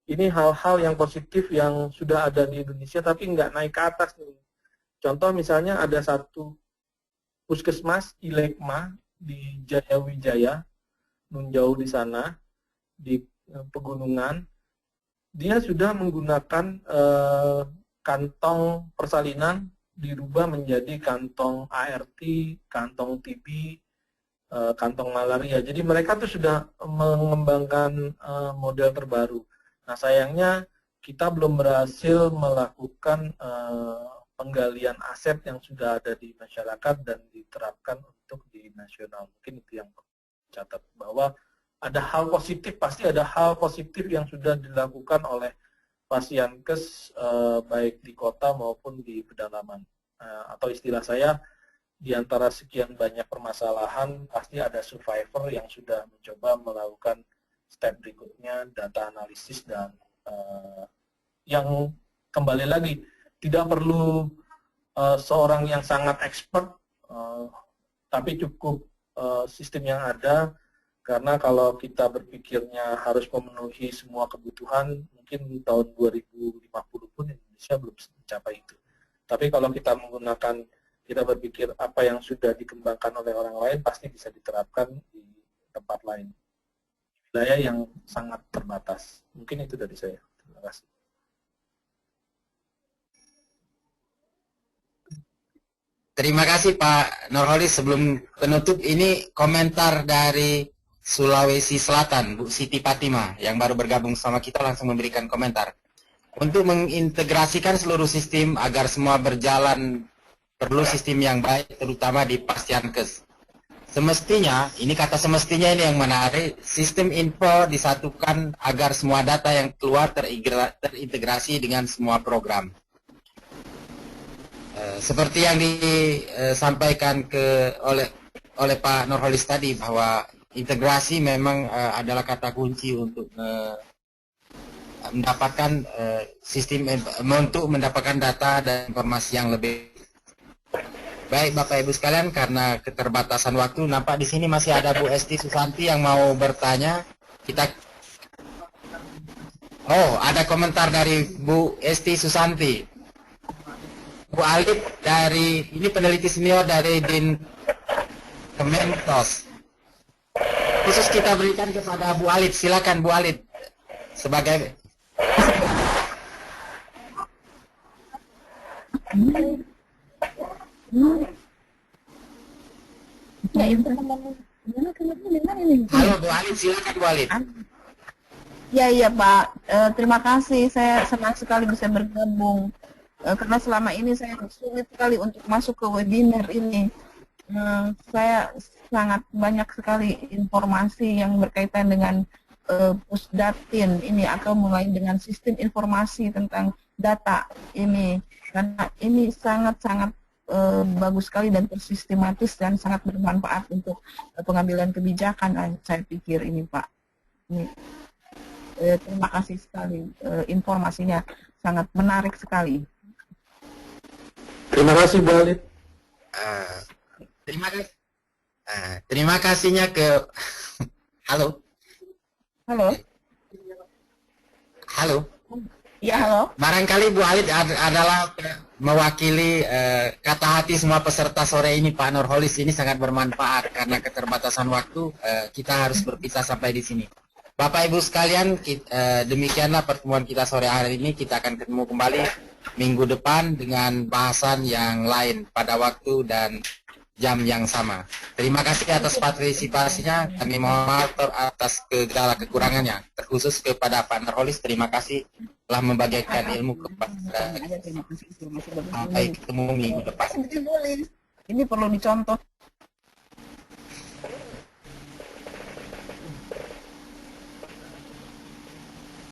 A: ini hal-hal yang positif yang sudah ada di Indonesia tapi nggak naik ke atas nih. Contoh misalnya ada satu puskesmas Ilekma di Jayawijaya, Nunjau di sana, di pegunungan. Dia sudah menggunakan kantong persalinan dirubah menjadi kantong ART, kantong TB, kantong malaria. Jadi mereka tuh sudah mengembangkan model terbaru. Nah sayangnya kita belum berhasil melakukan penggalian aset yang sudah ada di masyarakat dan diterapkan untuk di nasional. Mungkin itu yang catat bahwa ada hal positif, pasti ada hal positif yang sudah dilakukan oleh Pasienkes baik di kota maupun di pedalaman. Atau istilah saya, di antara sekian banyak permasalahan, pasti ada survivor yang sudah mencoba melakukan step berikutnya, data analisis, dan yang kembali lagi, tidak perlu seorang yang sangat expert, tapi cukup sistem yang ada. Karena kalau kita berpikirnya harus memenuhi semua kebutuhan, mungkin tahun 2050 pun Indonesia belum mencapai itu. Tapi kalau kita menggunakan, kita berpikir apa yang sudah dikembangkan oleh orang lain, pasti bisa diterapkan di tempat lain. Wilayah yang sangat terbatas. Mungkin itu dari saya. Terima kasih.
B: Terima kasih Pak Nurholis. Sebelum penutup, ini komentar dari Sulawesi Selatan, Bu Siti Fatima, yang baru bergabung sama kita, langsung memberikan komentar. Untuk mengintegrasikan seluruh sistem agar semua berjalan, perlu sistem yang baik, terutama di Pasienkes. Semestinya, ini kata semestinya ini yang menarik, sistem info disatukan agar semua data yang keluar terintegrasi dengan semua program. Seperti yang disampaikan oleh Pak Nurholis tadi, bahwa integrasi memang adalah kata kunci untuk mendapatkan untuk mendapatkan data dan informasi yang lebih baik. Bapak Ibu sekalian, karena keterbatasan waktu, nampak di sini masih ada Bu Esti Susanti yang mau bertanya. Ada komentar dari Bu Esti Susanti. Bu Alif ini peneliti senior dari Din Kemensos. Khusus kita berikan kepada Bu Alid. Silakan Bu Alid sebagai Halo Bu Alid, silakan Bu Alid.
C: Ya Pak, terima kasih. Saya senang sekali bisa bergabung karena selama ini saya sulit sekali untuk masuk ke webinar ini. Saya sangat banyak sekali informasi yang berkaitan dengan Pusdatin ini, atau mulai dengan sistem informasi tentang data ini, karena ini sangat-sangat bagus sekali dan tersistematis dan sangat bermanfaat untuk pengambilan kebijakan. Saya pikir ini Pak. Terima kasih sekali, informasinya sangat menarik sekali.
A: Terima kasih Bu Alid.
B: Terima kasihnya ke halo.
C: Ya, halo.
B: Barangkali Bu Alid adalah mewakili kata hati semua peserta sore ini. Pak Nurholis, ini sangat bermanfaat karena keterbatasan waktu. Kita harus berpisah sampai di sini. Bapak Ibu sekalian, demikianlah pertemuan kita sore hari ini. Kita akan ketemu kembali minggu depan dengan bahasan yang lain pada waktu dan jam yang sama. Terima kasih atas partisipasinya. Kami mohon maaf atas segala kekurangannya. Terkhusus kepada Pak Nurholis, terima kasih telah membagikan ilmu kepada. Sampai ketemu minggu depan.
C: Ini perlu dicontoh.